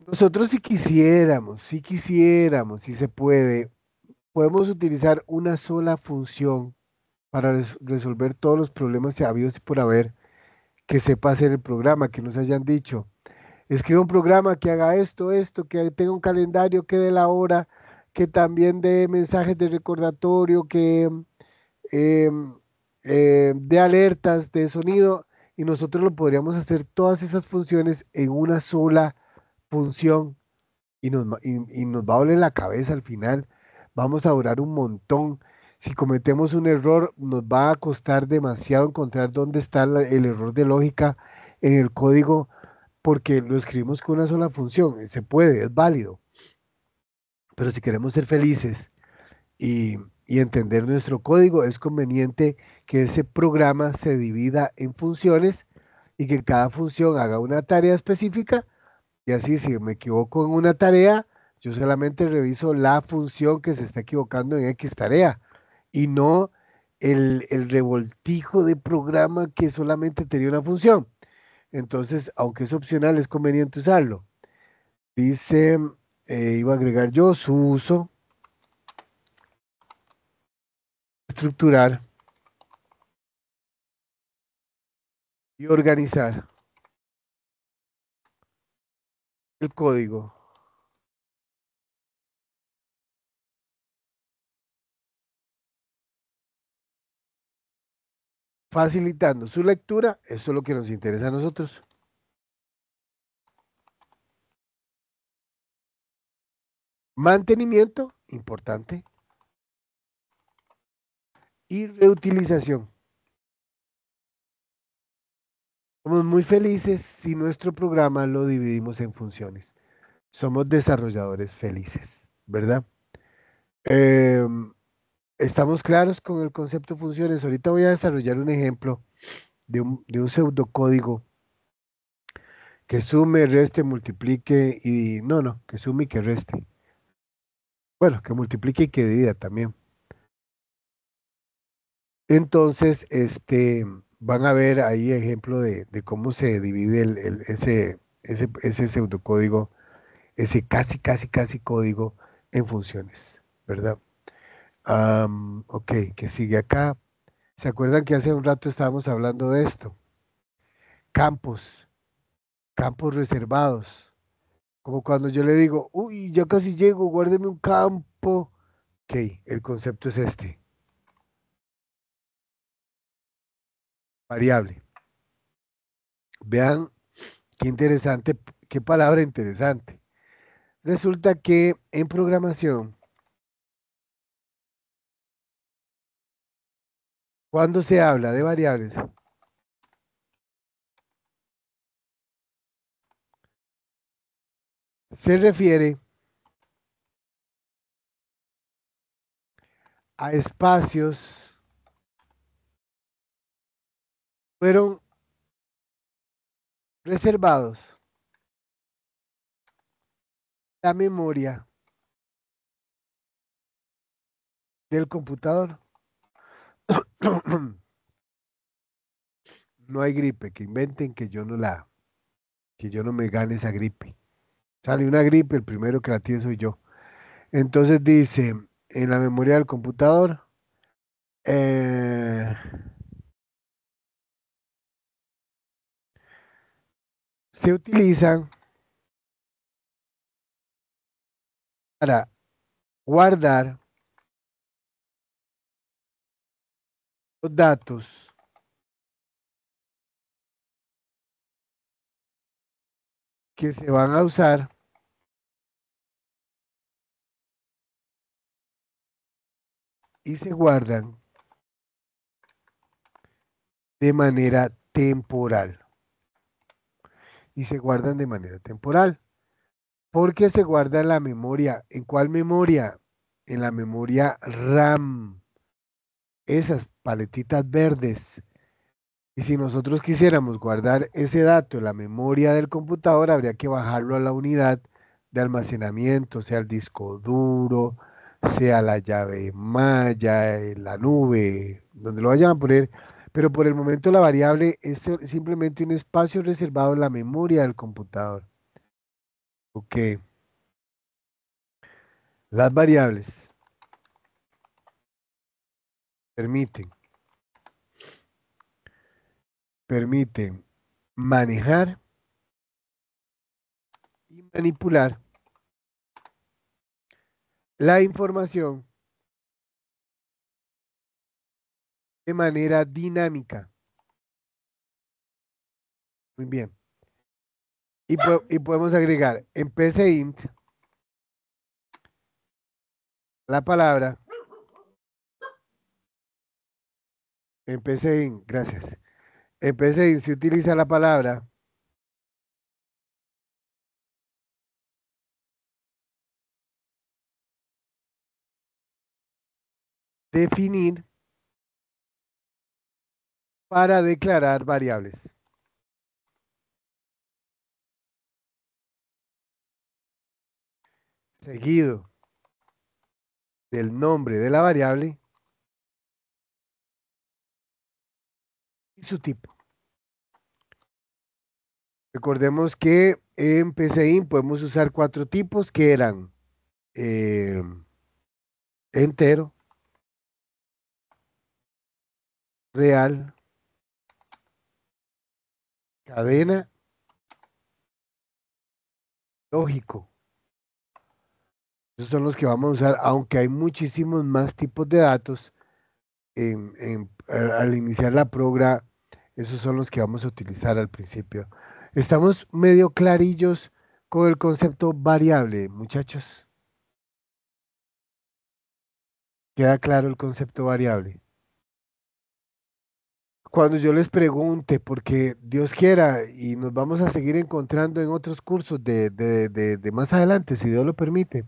Nosotros si quisiéramos, si se puede, podemos utilizar una sola función para resolver todos los problemas habidos y por haber que sepa hacer el programa, que nos hayan dicho. Escriba un programa que haga esto, que tenga un calendario, que dé la hora, que también dé mensajes de recordatorio, que em, dé alertas de sonido, y nosotros lo podríamos hacer todas esas funciones en una sola función y nos va a doler la cabeza al final. Vamos a durar un montón. Si cometemos un error, nos va a costar demasiado encontrar dónde está el error de lógica en el código porque lo escribimos con una sola función. Se puede, es válido. Pero si queremos ser felices y entender nuestro código, es conveniente que ese programa se divida en funciones y que cada función haga una tarea específica. Y así, si me equivoco en una tarea, yo solamente reviso la función que se está equivocando en X tarea y no el revoltijo de programa que solamente tenía una función. Entonces, aunque es opcional, es conveniente usarlo. Dice, iba a agregar yo su uso, estructurar y organizar el código, facilitando su lectura. Eso es lo que nos interesa a nosotros. Mantenimiento, importante, y reutilización. Somos muy felices si nuestro programa lo dividimos en funciones. Somos desarrolladores felices, ¿verdad? Em, Estamos claros con el concepto de funciones. Ahorita voy a desarrollar un ejemplo de un pseudocódigo que sume, reste, multiplique y no, que sume y que reste. Bueno, que multiplique y que divida también. Entonces, van a ver ahí ejemplo de cómo se divide ese pseudocódigo, ese casi código en funciones, ¿verdad? Ok, que sigue acá. ¿Se acuerdan que hace un rato estábamos hablando de esto? Campos, campos reservados. Como cuando yo le digo, uy, ya casi llego, guárdeme un campo. Ok, el concepto es este, variable. Vean qué interesante, qué palabra interesante. Resulta que en programación, cuando se habla de variables, se refiere a espacios fueron reservados la memoria del computador. No hay gripe, que inventen que yo no me gane esa gripe. Sale una gripe, el primero que la tiene soy yo. Entonces dice, en la memoria del computador, eh, se utilizan para guardar los datos que se van a usar y se guardan de manera temporal. Y se guardan de manera temporal. Porque se guarda en la memoria. ¿En cuál memoria? En la memoria RAM. Esas paletitas verdes. Y si nosotros quisiéramos guardar ese dato en la memoria del computador, habría que bajarlo a la unidad de almacenamiento, sea el disco duro, sea la llave malla, la nube, donde lo vayan a poner. Pero por el momento la variable es simplemente un espacio reservado en la memoria del computador. Ok, las variables permiten, permiten manejar y manipular la información de manera dinámica. Muy bien. Y podemos agregar en PCInt la palabra, en PCInt, gracias. En PCInt se utiliza la palabra definir para declarar variables. Seguido del nombre de la variable y su tipo. Recordemos que en PCInt podemos usar 4 tipos que eran eh, entero, real, cadena, lógico. Esos son los que vamos a usar, aunque hay muchísimos más tipos de datos. Al iniciar la progra, esos son los que vamos a utilizar al principio. Estamos medio clarillos con el concepto variable, muchachos. ¿Queda claro el concepto variable? Cuando yo les pregunte, porque Dios quiera, y nos vamos a seguir encontrando en otros cursos de más adelante, si Dios lo permite,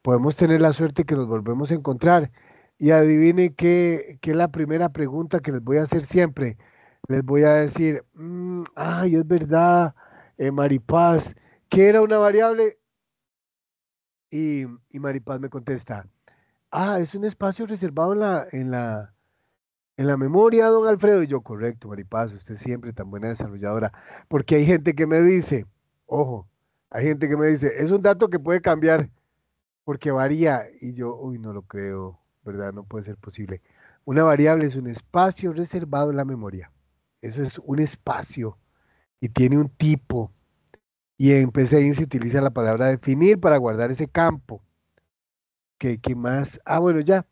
podemos tener la suerte que nos volvemos a encontrar. Y adivine qué es la primera pregunta que les voy a hacer siempre. Les voy a decir, ay, es verdad, Maripaz, ¿qué era una variable? Y Maripaz me contesta, es un espacio reservado en la memoria, don Alfredo. Y yo, correcto, Maripaz, usted siempre tan buena desarrolladora. Porque hay gente que me dice, ojo, hay gente que me dice, es un dato que puede cambiar porque varía. Y yo, uy, no lo creo, ¿verdad? No puede ser posible. Una variable es un espacio reservado en la memoria. Eso es un espacio y tiene un tipo. Y en PCIN se utiliza la palabra definir para guardar ese campo. ¿Qué más? Bueno, ya.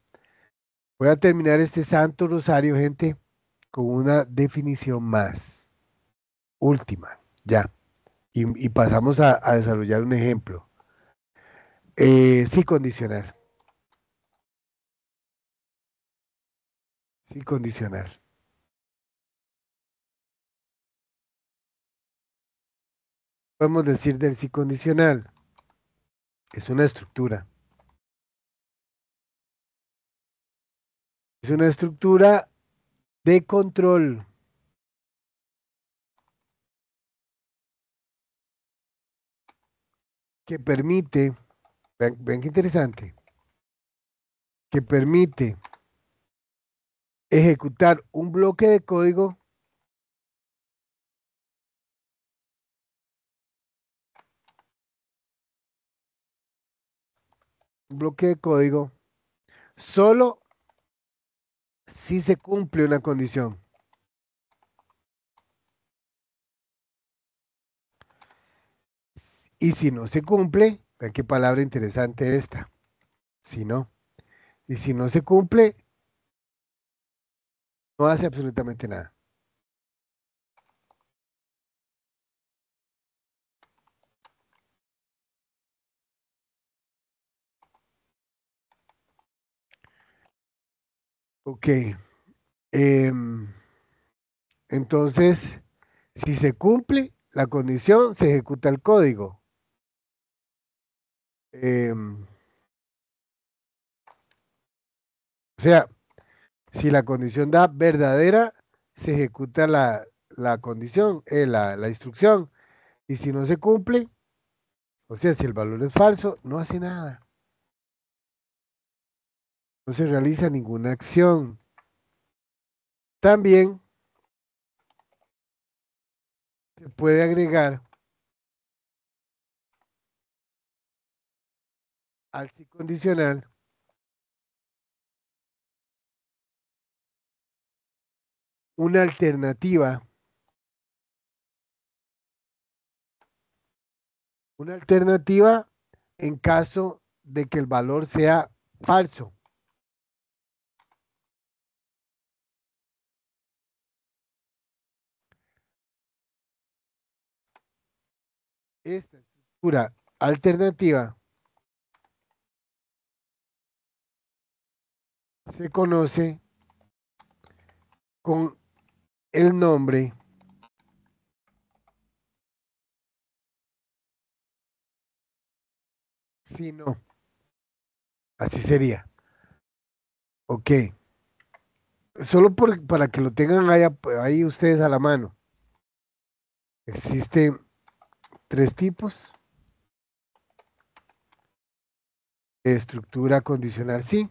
Voy a terminar este Santo Rosario, gente, con una definición más. Última, ya. Y pasamos a desarrollar un ejemplo. Sí, condicional. Sí, condicional. Podemos decir del sí condicional. Es una estructura. Es una estructura de control que permite, vean qué interesante, que permite ejecutar un bloque de código, solo si se cumple una condición. Y si no se cumple, vean qué palabra interesante esta. Si no. Y si no se cumple, no hace absolutamente nada. Ok. em, entonces, si se cumple la condición, se ejecuta el código. Em, o sea, si la condición da verdadera, se ejecuta la condición, la instrucción. Y si no se cumple, o sea, si el valor es falso, no hace nada. No se realiza ninguna acción. También se puede agregar al sí condicional una alternativa Una alternativa en caso de que el valor sea falso. Esta estructura alternativa se conoce con el nombre si no. Así sería. Ok. Solo para que lo tengan ahí ustedes a la mano. Existen tres tipos de estructura condicional sí,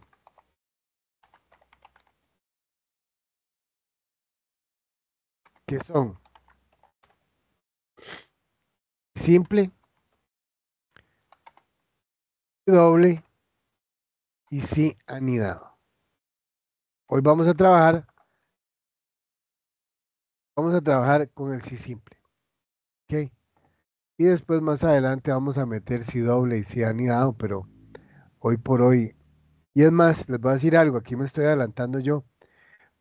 que son simple, doble y sí anidado. Hoy vamos a trabajar con el sí simple. ¿Ok? Y después más adelante vamos a meter sí doble y sí anidado, pero hoy por hoy. Y es más, les voy a decir algo, aquí me estoy adelantando yo,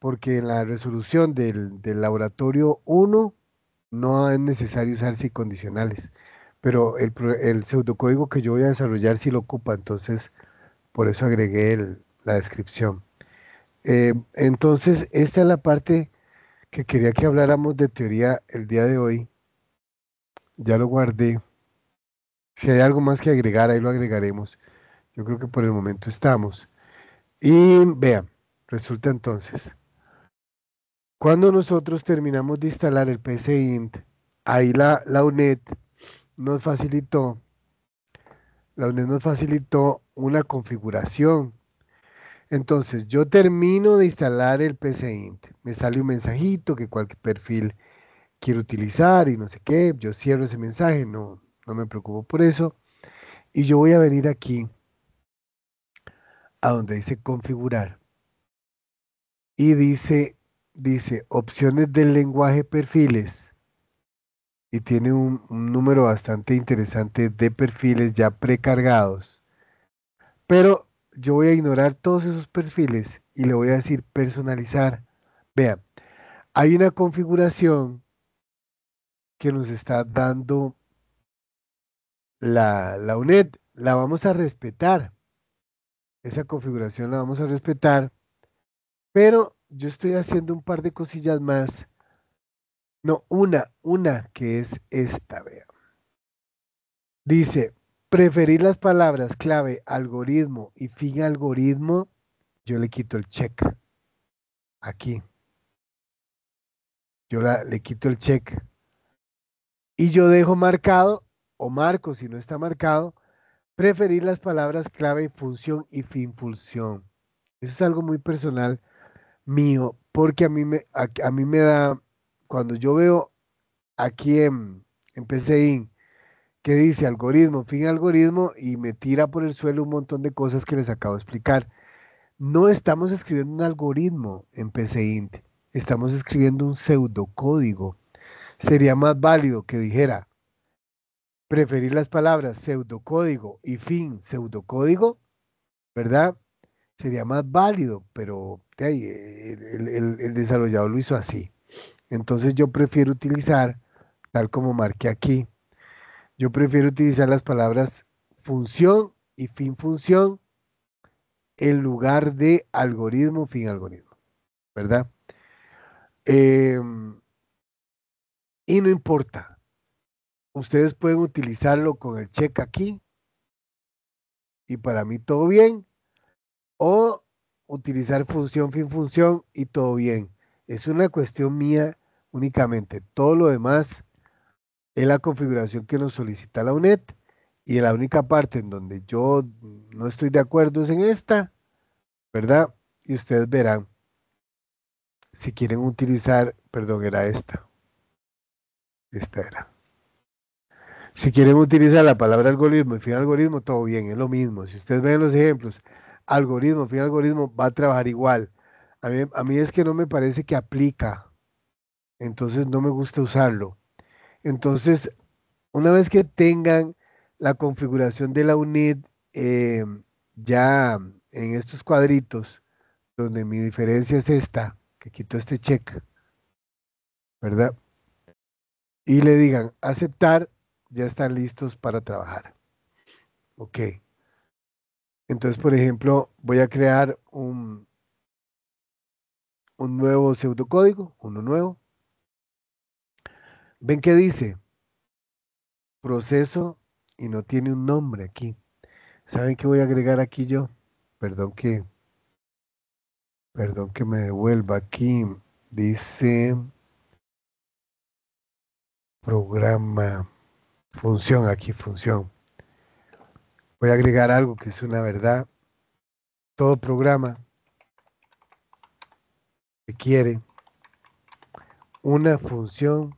porque en la resolución del laboratorio 1 no es necesario usar sí condicionales, pero el pseudocódigo que yo voy a desarrollar sí lo ocupa, entonces por eso agregué la descripción. Entonces, esta es la parte que quería que habláramos de teoría el día de hoy. Ya lo guardé. Si hay algo más que agregar, ahí lo agregaremos. Yo creo que por el momento estamos. Y vean, resulta entonces, cuando nosotros terminamos de instalar el PCInt, ahí nos facilitó, la UNED nos facilitó una configuración. Entonces, yo termino de instalar el PCInt, me sale un mensajito que cualquier perfil quiero utilizar y no sé qué, yo cierro ese mensaje, no me preocupo por eso, y yo voy a venir aquí a donde dice configurar y dice opciones del lenguaje perfiles y tiene un número bastante interesante de perfiles ya precargados, pero yo voy a ignorar todos esos perfiles y le voy a decir personalizar. Vean, hay una configuración que nos está dando la UNED, la vamos a respetar. Esa configuración la vamos a respetar, pero yo estoy haciendo un par de cosillas más. No, una que es esta, vea. Dice, preferir las palabras clave algoritmo y fin algoritmo, yo le quito el check aquí. Le quito el check y yo dejo marcado, o marco si no está marcado, preferir las palabras clave función y fin función. Eso es algo muy personal mío, porque a mí me da, cuando yo veo aquí en PCI que dice algoritmo, fin algoritmo, y me tira por el suelo un montón de cosas que les acabo de explicar. No estamos escribiendo un algoritmo en PCInt, estamos escribiendo un pseudocódigo. Sería más válido que dijera preferir las palabras pseudocódigo y fin pseudocódigo, ¿verdad? Sería más válido, pero el desarrollador lo hizo así. Entonces yo prefiero utilizar, tal como marqué aquí, yo prefiero utilizar las palabras función y fin función en lugar de algoritmo, fin algoritmo, ¿verdad? Em, y no importa, ustedes pueden utilizarlo con el check aquí y para mí todo bien, o utilizar función, fin función y todo bien. Es una cuestión mía únicamente. Todo lo demás es la configuración que nos solicita la UNED y la única parte en donde yo no estoy de acuerdo es en esta, ¿verdad? Y ustedes verán si quieren utilizar, perdón, era esta era. Si quieren utilizar la palabra algoritmo y fin algoritmo, todo bien, es lo mismo. Si ustedes ven los ejemplos, algoritmo, fin algoritmo, va a trabajar igual. A mí es que no me parece que aplica, entonces no me gusta usarlo. Entonces, una vez que tengan la configuración de la UNID ya en estos cuadritos, donde mi diferencia es esta, que quito este check, ¿verdad? Y le digan aceptar, ya están listos para trabajar. Ok. Entonces, por ejemplo, voy a crear un nuevo pseudocódigo, uno nuevo. ¿Ven qué dice? Proceso y no tiene un nombre aquí. ¿Saben qué voy a agregar aquí yo? Perdón que, perdón que me devuelva aquí. Dice programa, función aquí, función. Voy a agregar algo que es una verdad. Todo programa requiere una función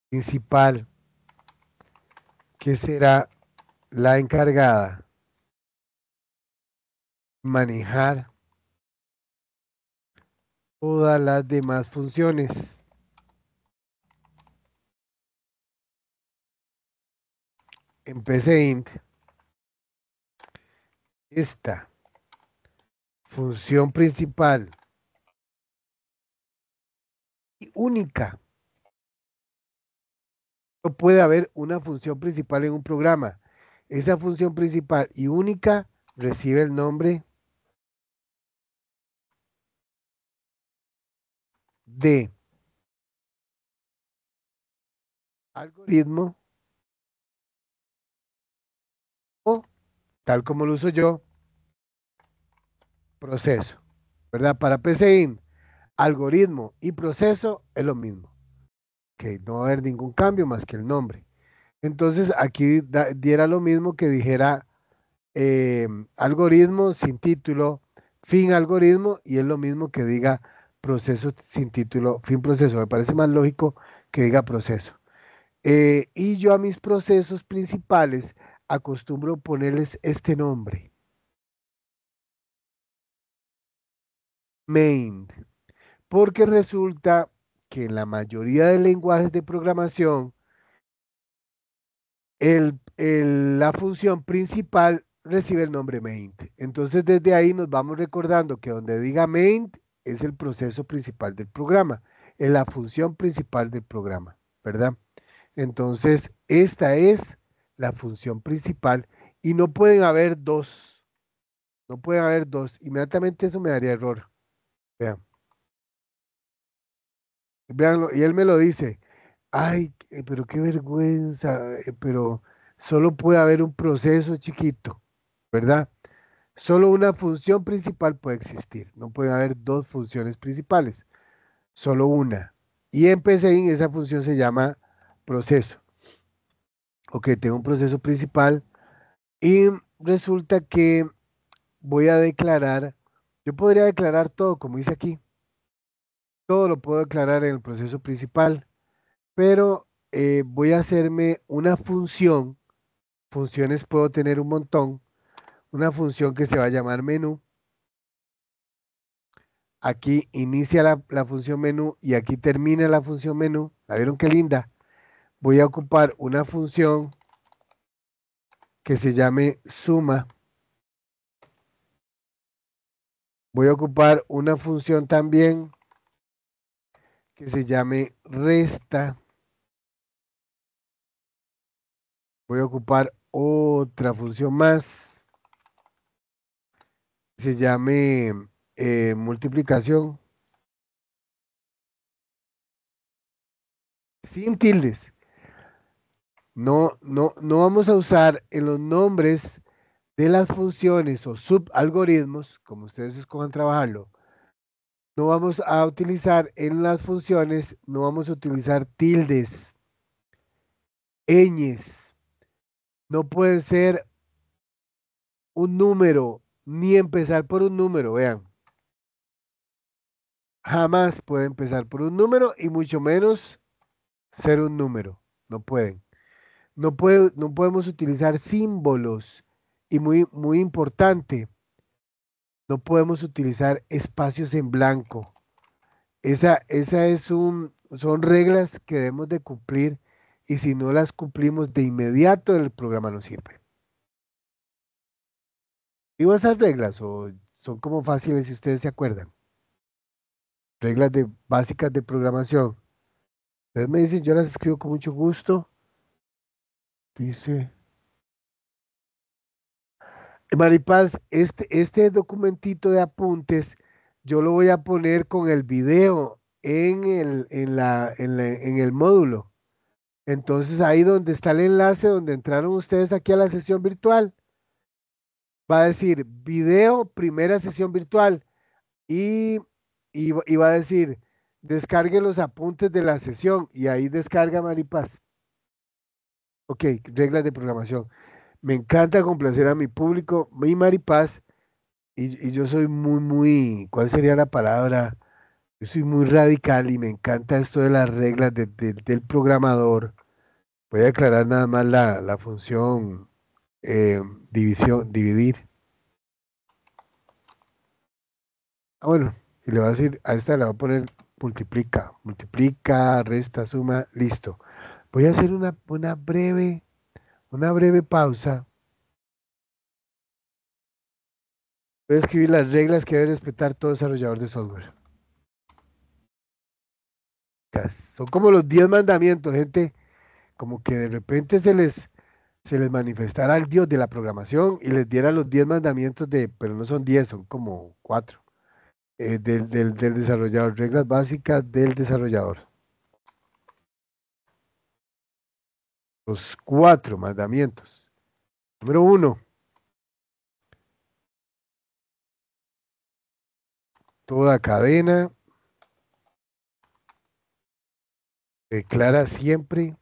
principal que será la encargada de manejar todas las demás funciones. En PCInt, esta función principal y única. No puede haber una función principal en un programa. Esa función principal y única recibe el nombre de algoritmo o, tal como lo uso yo, proceso. ¿Verdad? Para PCInt, algoritmo y proceso es lo mismo. Que no va a haber ningún cambio más que el nombre. Entonces aquí diera lo mismo que dijera algoritmo sin título, fin algoritmo, y es lo mismo que diga proceso sin título, fin proceso. Me parece más lógico que diga proceso. Y yo a mis procesos principales acostumbro ponerles este nombre, main, porque resulta que en la mayoría de lenguajes de programación, la función principal recibe el nombre main. Entonces desde ahí nos vamos recordando que donde diga main es el proceso principal del programa, es la función principal del programa, ¿verdad? Entonces esta es la función principal y no pueden haber dos, no pueden haber dos. Inmediatamente eso me daría error. Vean, véanlo, y él me lo dice. Ay, pero qué vergüenza, pero solo puede haber un proceso chiquito, ¿verdad? Solo una función principal puede existir, no puede haber dos funciones principales, solo una. Y en PCInt esa función se llama proceso. Ok, tengo un proceso principal y resulta que voy a declarar, yo podría declarar todo como dice aquí, todo lo puedo declarar en el proceso principal, pero voy a hacerme una función. Funciones puedo tener un montón. Una función que se va a llamar menú. Aquí inicia la función menú y aquí termina la función menú. ¿La vieron qué linda? Voy a ocupar una función que se llame suma. Voy a ocupar una función también que se llame resta. Voy a ocupar otra función más que se llame multiplicación sin tildes. No vamos a usar en los nombres de las funciones o subalgoritmos, como ustedes escojan trabajarlo. No vamos a utilizar en las funciones, no vamos a utilizar tildes, ñes. No puede ser un número, ni empezar por un número, vean. Jamás puede empezar por un número y mucho menos ser un número. No pueden. No podemos utilizar símbolos. Y muy importante, no podemos utilizar espacios en blanco. Esa son reglas que debemos de cumplir y si no las cumplimos de inmediato, el programa no sirve. ¿Digo esas reglas o son como fáciles si ustedes se acuerdan? Reglas básicas de programación. Ustedes me dicen, yo las escribo con mucho gusto. Dice, Maripaz, este documentito de apuntes, yo lo voy a poner con el video en el módulo. Entonces ahí donde está el enlace, donde entraron ustedes aquí a la sesión virtual, va a decir video, primera sesión virtual y va a decir descargue los apuntes de la sesión y ahí descarga Maripaz. Ok, reglas de programación. Me encanta complacer a mi público, mi Maripaz, y yo soy ¿cuál sería la palabra? Yo soy muy radical y me encanta esto de las reglas del programador. Voy a aclarar nada más la función eh, dividir. Ah, bueno, y le voy a decir, a esta le voy a poner multiplica, resta, suma, listo. Voy a hacer una breve pausa. Voy a escribir las reglas que debe respetar todo desarrollador de software. Son como los 10 mandamientos, gente, como que de repente se les manifestara el Dios de la programación y les diera los 10 mandamientos pero no son 10, son como 4, del desarrollador, reglas básicas del desarrollador. Los 4 mandamientos. Número 1, toda cadena declara siempre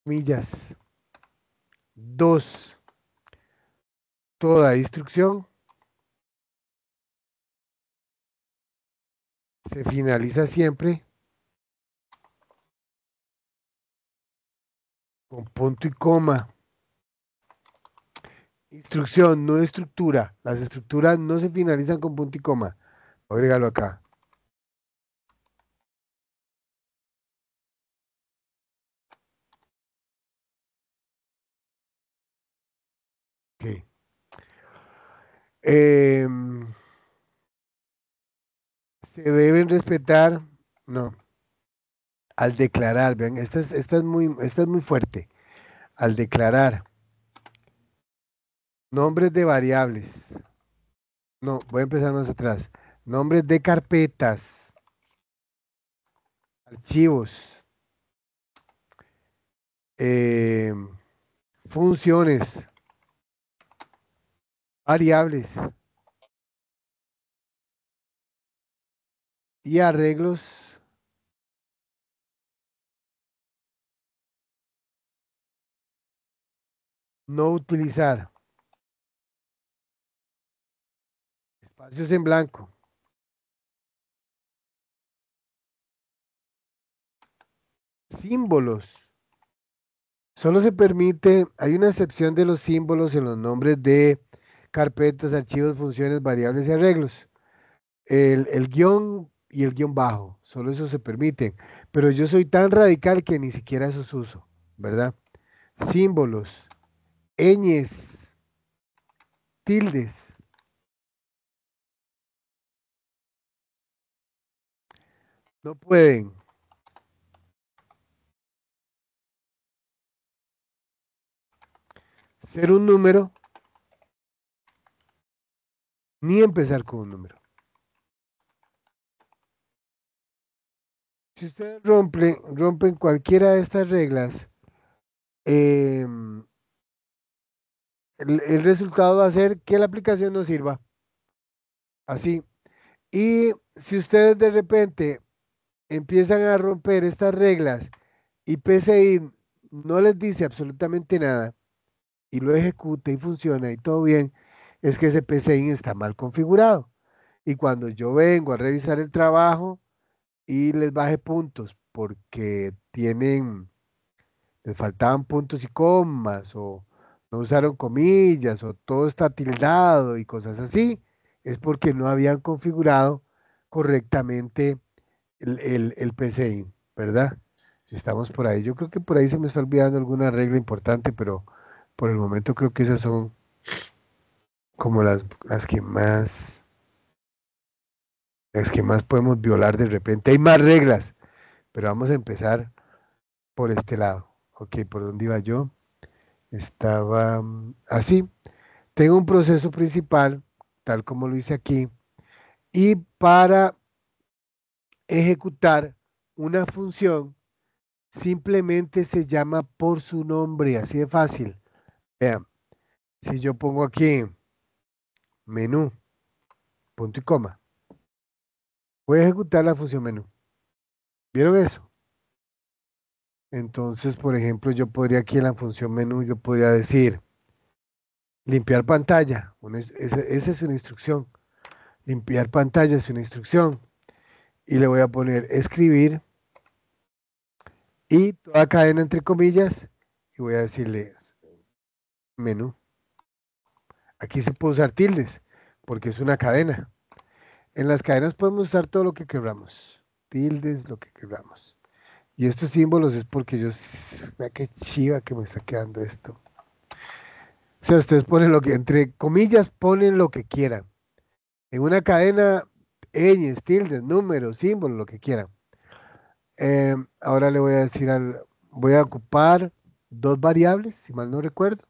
millas. 2, toda instrucción se finaliza siempre con punto y coma. Instrucción, no estructura. Las estructuras no se finalizan con punto y coma. Voy a agregarlo acá. Ok. Em, Se deben respetar, no, al declarar, vean, esta es muy fuerte. Al declarar nombres de variables, no, voy a empezar más atrás. Nombres de carpetas, archivos, funciones, variables y arreglos no utilizar. Espacios en blanco. Símbolos. Solo se permite, hay una excepción de los símbolos en los nombres de carpetas, archivos, funciones, variables y arreglos. El guión y el guión bajo, solo eso se permiten. Pero yo soy tan radical que ni siquiera esos uso, ¿verdad? Símbolos, ñes, tildes. No pueden ser un número ni empezar con un número. Si ustedes rompen cualquiera de estas reglas, el resultado va a ser que la aplicación no sirva. Así. Y si ustedes de repente empiezan a romper estas reglas y PCI no les dice absolutamente nada y lo ejecuta y funciona y todo bien, es que ese PCI está mal configurado. Y cuando yo vengo a revisar el trabajo y les baje puntos porque les faltaban puntos y comas o no usaron comillas o todo está tildado y cosas así, es porque no habían configurado correctamente el PCI, ¿verdad? Estamos por ahí. Yo creo que por ahí se me está olvidando alguna regla importante, pero por el momento creo que esas son como las que más podemos violar de repente. Hay más reglas, pero vamos a empezar por este lado. Ok, ¿por dónde iba yo? Estaba así. Tengo un proceso principal, tal como lo hice aquí, y para ejecutar una función simplemente se llama por su nombre, así de fácil. Vean, si yo pongo aquí menú, punto y coma, voy a ejecutar la función menú. ¿Vieron eso? Entonces, por ejemplo, yo podría aquí en la función menú, yo podría decir limpiar pantalla. Esa es una instrucción. Limpiar pantalla es una instrucción. Y le voy a poner escribir y toda cadena entre comillas y voy a decirle menú. Aquí se puede usar tildes porque es una cadena. En las cadenas podemos usar todo lo que queramos. Tildes, lo que queramos. Y estos símbolos es porque vea qué chiva que me está quedando esto. O sea, ustedes ponen lo que, entre comillas, ponen lo que quieran. En una cadena, ñes, tildes, números, símbolos, lo que quieran. Ahora le voy a decir voy a ocupar dos variables, si mal no recuerdo.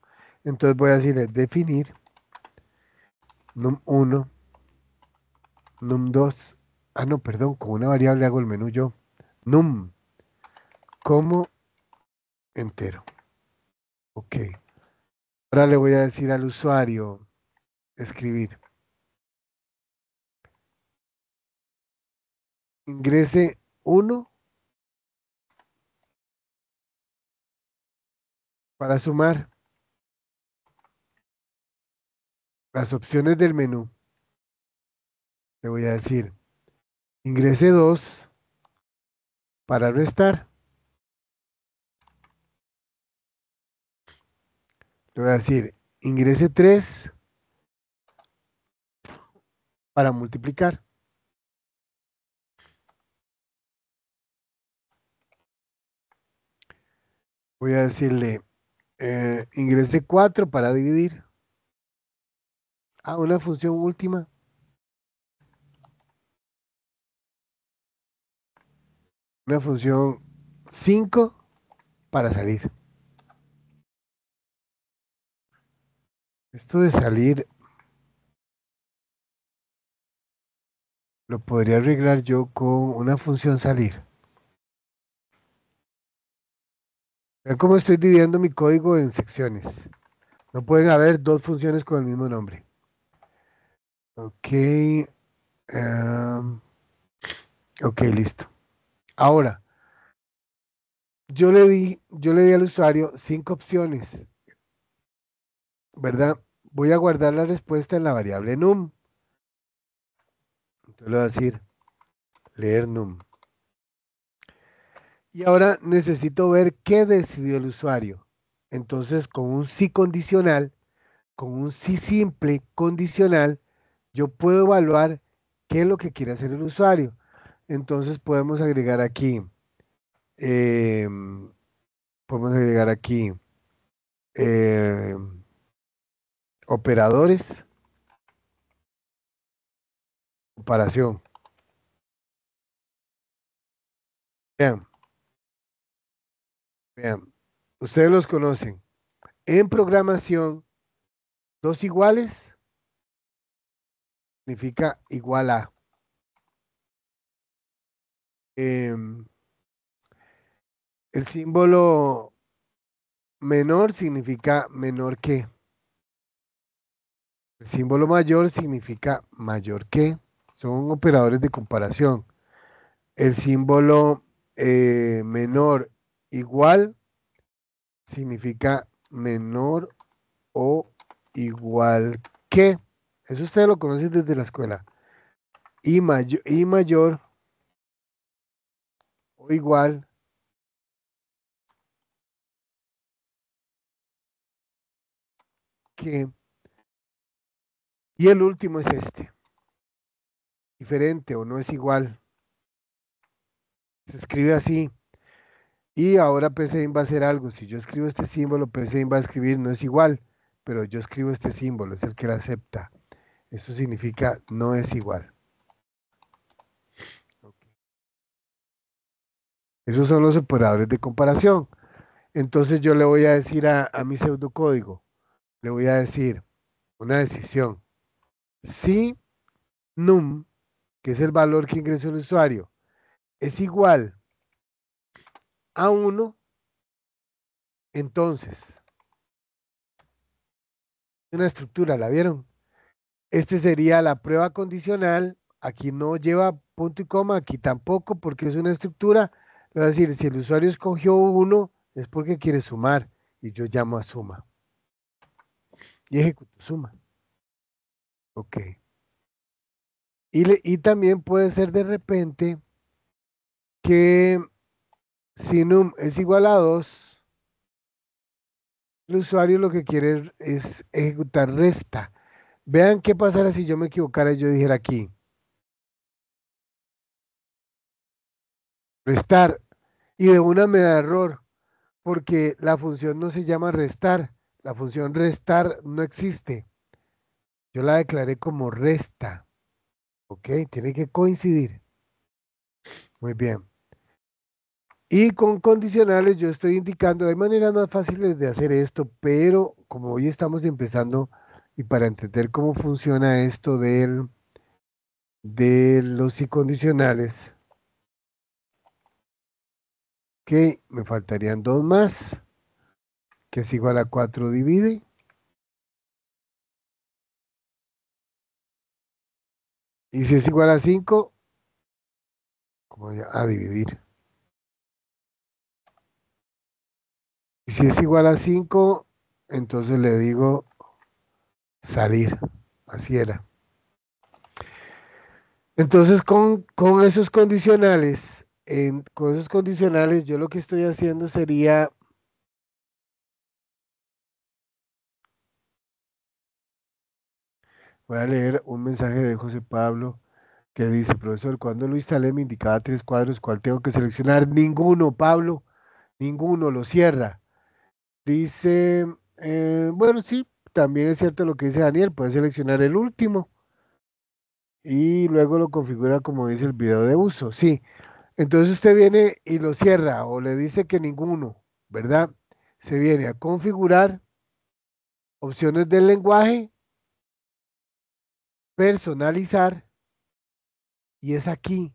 Entonces voy a decirle definir num1, num2. Ah, no, perdón, con una variable hago el menú yo. Num como entero. Ok. Ahora le voy a decir al usuario escribir. Ingrese uno para sumar las opciones del menú. Le voy a decir ingrese 2 para restar. Le voy a decir ingrese 3 para multiplicar. Voy a decirle ingrese 4 para dividir. Ah, una función última. Una función 5 para salir. Esto de salir lo podría arreglar yo con una función salir. Vean cómo estoy dividiendo mi código en secciones. No pueden haber dos funciones con el mismo nombre. Ok. em, ok, listo. Ahora, yo le di al usuario 5 opciones, ¿verdad? Voy a guardar la respuesta en la variable num. Entonces le voy a decir leer num. Y ahora necesito ver qué decidió el usuario. Entonces, con un sí condicional, con un sí simple condicional, yo puedo evaluar qué es lo que quiere hacer el usuario. Entonces em, podemos agregar aquí em, operadores, comparación. Vean, vean, ustedes los conocen. En programación, dos iguales significa igual a. Em, el símbolo menor significa menor que. El símbolo mayor significa mayor que. Son operadores de comparación. El símbolo menor igual significa menor o igual que. Eso ustedes lo conocen desde la escuela. Y mayor o igual que. Y el último es este. Diferente o no es igual. Se escribe así. Y ahora PCIN va a hacer algo. Si yo escribo este símbolo, PCIN va a escribir, no es igual, pero yo escribo este símbolo, es el que la acepta. Eso significa no es igual. Ok. Esos son los operadores de comparación. Entonces yo le voy a decir a mi pseudocódigo, le voy a decir una decisión. Si num, que es el valor que ingresó el usuario, es igual a 1, entonces, una estructura, ¿la vieron? Este sería la prueba condicional. Aquí no lleva punto y coma, aquí tampoco, porque es una estructura. Le voy a decir, si el usuario escogió 1, es porque quiere sumar, y yo llamo a suma. Y ejecuto suma. Ok. Y también puede ser de repente que si num es igual a 2, el usuario lo que quiere es ejecutar resta. Vean qué pasará si yo me equivocara y yo dijera aquí, restar, y de una me da error, porque la función no se llama restar, la función restar no existe. Yo la declaré como resta, ¿ok? Tiene que coincidir. Muy bien. Y con condicionales yo estoy indicando, hay maneras más fáciles de hacer esto, pero como hoy estamos empezando y para entender cómo funciona esto de los incondicionales, que me faltarían dos más, que es igual a 4 divide, y si es igual a 5, como ya, a dividir. Y si es igual a 5, entonces le digo salir, así era. Entonces con esos condicionales, con esos condicionales yo lo que estoy haciendo sería, voy a leer un mensaje de José Pablo que dice, profesor, cuando lo instalé me indicaba 3 cuadros, ¿cuál tengo que seleccionar? Ninguno, Pablo, ninguno, lo cierra. Dice, bueno, sí, también es cierto lo que dice Daniel, puede seleccionar el último y luego lo configura como dice el video de uso, sí. Entonces usted viene y lo cierra o le dice que ninguno, ¿verdad? Se viene a configurar opciones del lenguaje, personalizar, y es aquí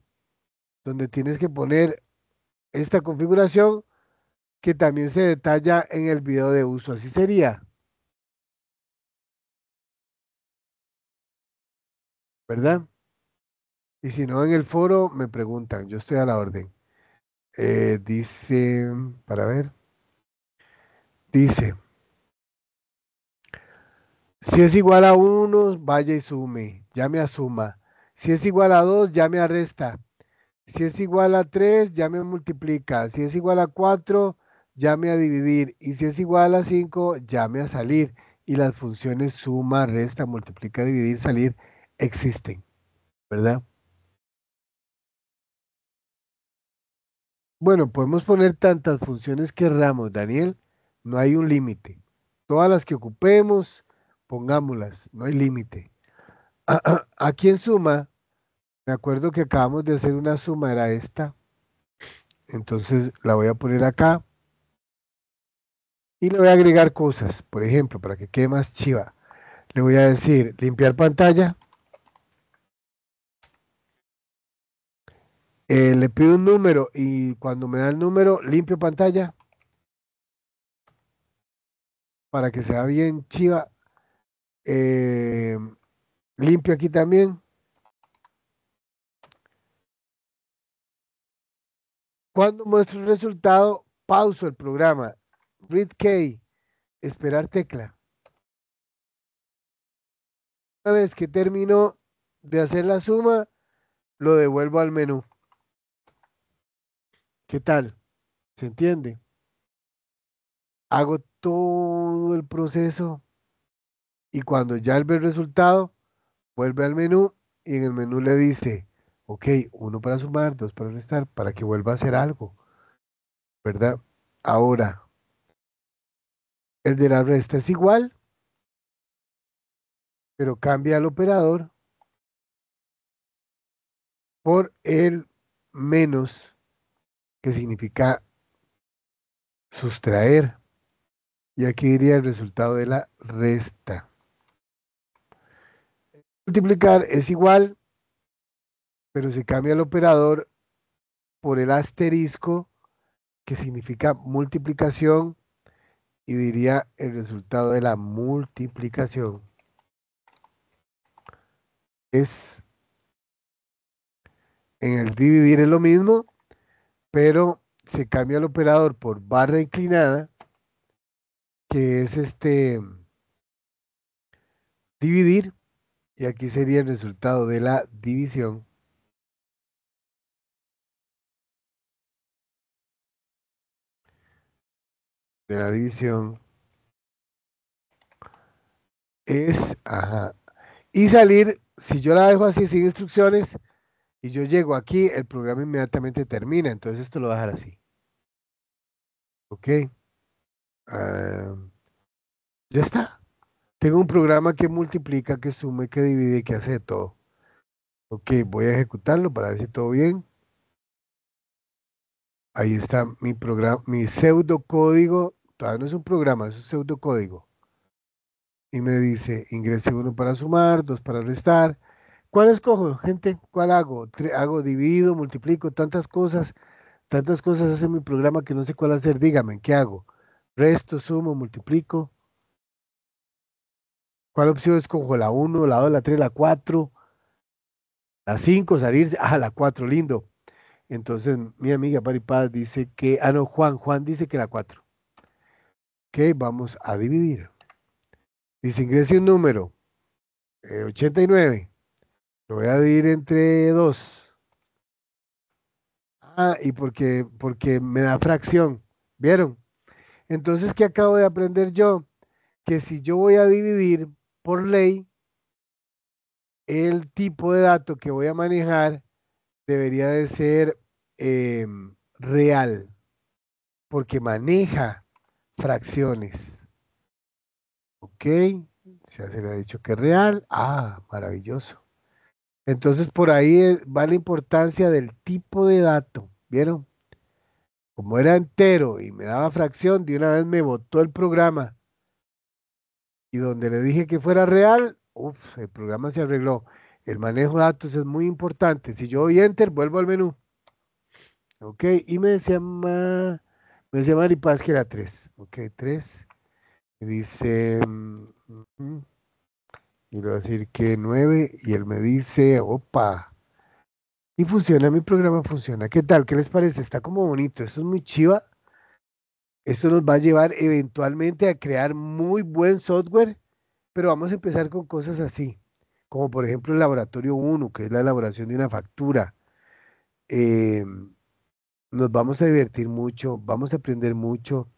donde tienes que poner esta configuración que también se detalla en el video de uso. Así sería, ¿verdad? Y si no, en el foro me preguntan, yo estoy a la orden. Dice, para ver, dice, si es igual a 1, vaya y sume, llame a suma. Si es igual a 2, llame a resta. Si es igual a 3, llame a multiplica. Si es igual a 4, llame a dividir. Y si es igual a 5, llame a salir. Y las funciones suma, resta, multiplica, dividir, salir existen, ¿verdad? Bueno, podemos poner tantas funciones que querramos, Daniel. No hay un límite. Todas las que ocupemos, pongámoslas. No hay límite. Aquí en suma, me acuerdo que acabamos de hacer una suma, era esta. Entonces la voy a poner acá. Y le voy a agregar cosas, por ejemplo, para que quede más chiva. Le voy a decir limpiar pantalla. Le pido un número y cuando me da el número, limpio pantalla para que sea bien chiva. Eh, Limpio aquí también. Cuando muestro el resultado, pauso el programa. Read key, esperar tecla. Una vez que termino de hacer la suma, lo devuelvo al menú. ¿Qué tal? ¿Se entiende? Hago todo el proceso y cuando ya él ve el resultado, vuelve al menú y en el menú le dice, ok, 1 para sumar, 2 para restar, para que vuelva a hacer algo. ¿verdad? Ahora, el de la resta es igual, pero cambia el operador por el menos, que significa sustraer. Y aquí diría el resultado de la resta. Multiplicar es igual, pero se cambia el operador por el asterisco, que significa multiplicación, y diría el resultado de la multiplicación. Es en el dividir es lo mismo, pero se cambia el operador por barra inclinada, que es dividir, y aquí sería el resultado de la división. De la división es, ajá. Y salir, si yo la dejo así sin instrucciones y yo llego aquí, el programa inmediatamente termina. Entonces esto lo voy a dejar así. ¿Ok? Ah, ya está. Tengo un programa que multiplica, que suma, que divide y que hace de todo. Ok, voy a ejecutarlo para ver si todo bien. Ahí está mi programa, mi pseudocódigo. Todavía no es un programa, es un pseudocódigo. Y me dice, ingrese uno para sumar, dos para restar. ¿Cuál escojo, gente? ¿Cuál hago? Hago, divido, multiplico, tantas cosas hace mi programa que no sé cuál hacer. Dígame, ¿qué hago? Resto, sumo, multiplico. ¿Cuál opción escojo? La uno, la 2, la 3, la 4, la 5, salirse. Ah, la 4, lindo. Entonces, mi amiga Paripaz dice que, no, Juan dice que la 4. Ok, vamos a dividir. Dice, ingrese un número, 89. Lo voy a dividir entre 2. Ah, y porque me da fracción. ¿Vieron? Entonces, ¿qué acabo de aprender yo? Que si yo voy a dividir por ley, el tipo de dato que voy a manejar debería de ser real, porque maneja fracciones. ¿Ok? Ya se le ha dicho que es real. Ah, maravilloso. Entonces, por ahí va la importancia del tipo de dato. ¿Vieron? Como era entero y me daba fracción, de una vez me botó el programa. Y donde le dije que fuera real, uff, el programa se arregló. El manejo de datos es muy importante. Si yo doy enter, vuelvo al menú. Ok, y me decía Maripaz que era 3. Ok, 3. Y dice, y le voy a decir que 9. Y él me dice, opa. Y funciona, mi programa funciona. ¿Qué tal? ¿Qué les parece? Está como bonito. Esto es muy chiva. Esto nos va a llevar eventualmente a crear muy buen software, pero vamos a empezar con cosas así, como por ejemplo el laboratorio uno, que es la elaboración de una factura. Eh, Nos vamos a divertir mucho, vamos a aprender mucho.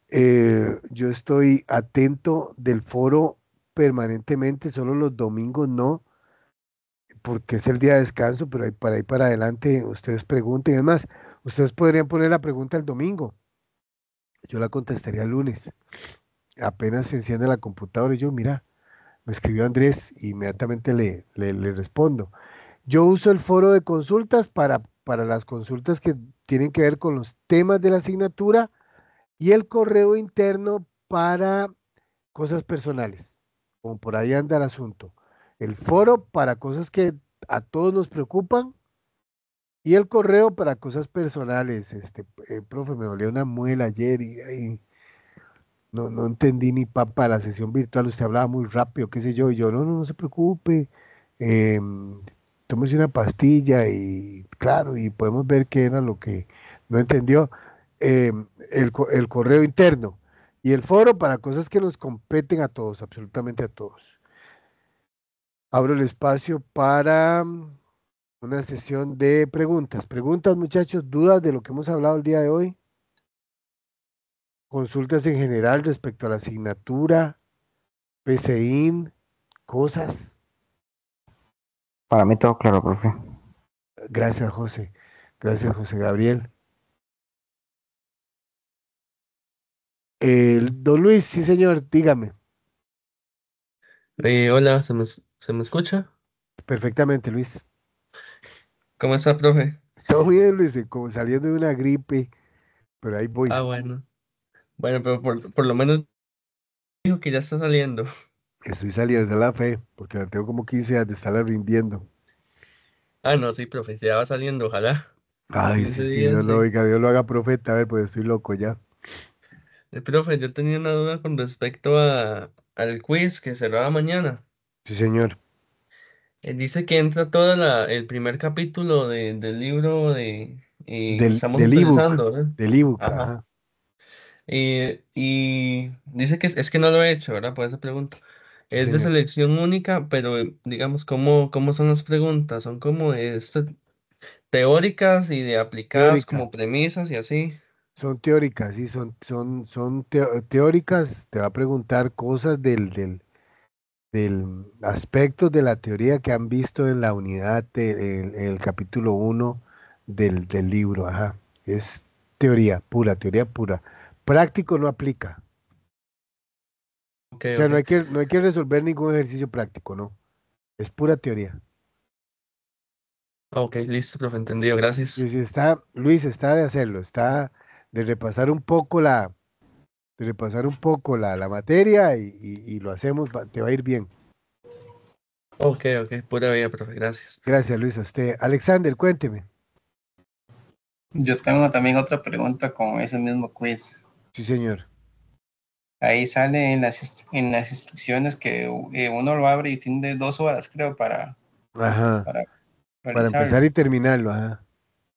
Yo estoy atento del foro permanentemente, solo los domingos no, porque es el día de descanso, pero ahí para adelante ustedes pregunten. Es más, ustedes podrían poner la pregunta el domingo, yo la contestaría el lunes. Apenas se enciende la computadora y yo, mira, me escribió Andrés, inmediatamente le respondo. Yo uso el foro de consultas para las consultas que tienen que ver con los temas de la asignatura, y el correo interno para cosas personales, como por ahí anda el asunto. El foro para cosas que a todos nos preocupan, y el correo para cosas personales. Profe, me dolió una muela ayer y no entendí ni papa la sesión virtual, usted hablaba muy rápido, qué sé yo, y yo, no se preocupe, em, tómese una pastilla y claro, y podemos ver qué era lo que no entendió. El correo interno y el foro para cosas que nos competen a todos, absolutamente a todos. Abro el espacio para una sesión de preguntas. Preguntas, muchachos, dudas de lo que hemos hablado el día de hoy, consultas en general respecto a la asignatura, PCIN, cosas. Para mí todo claro, profe. Gracias, José. Gracias, José Gabriel. Don Luis, sí, señor, dígame. Hola, ¿se me escucha? Perfectamente, Luis. ¿Cómo está, profe? Todo bien, Luis, como saliendo de una gripe, pero ahí voy. Ah, bueno. Bueno, pero por lo menos dijo que ya está saliendo. Estoy saliendo de la fe, porque la tengo como 15 años de estarla rindiendo. Ah, no, sí, profe, ya va saliendo, ojalá. Ay, 15 sí, sí, días, Dios lo sí. oiga, Dios lo haga profeta, a ver, pues estoy loco ya. Profe, yo tenía una duda con respecto al quiz que se lo haga mañana. Sí, señor. Dice que entra el primer capítulo del libro que estamos Del ebook, utilizando, ¿verdad? del ebook, Ajá. ajá. Y dice que es que no lo he hecho, ¿verdad? Por esa pregunta. Sí, Es de señor. selección única, pero digamos, ¿cómo son las preguntas? Son como teóricas y de aplicadas Teórica. como premisas y así. Son teóricas, sí, teóricas. Te va a preguntar cosas del aspectos de la teoría que han visto en la unidad, en el capítulo uno del libro, ajá. Es teoría pura, teoría pura. Práctico no aplica. Ok, O sea, ok. no hay que resolver ningún ejercicio práctico, ¿no? Es pura teoría. Ok, listo, profe, entendido, gracias. Y si está, Luis, está de hacerlo, está de repasar un poco la materia y lo hacemos, te va a ir bien. Ok, ok, pura vida, profe, gracias. Gracias, Luis, a usted. Alexander, cuénteme. Yo tengo también otra pregunta con ese mismo quiz. Sí, señor. Ahí sale en las instrucciones que uno lo abre y tiene 2 horas, creo, Ajá. para Para empezar realizarlo. y terminarlo, ajá.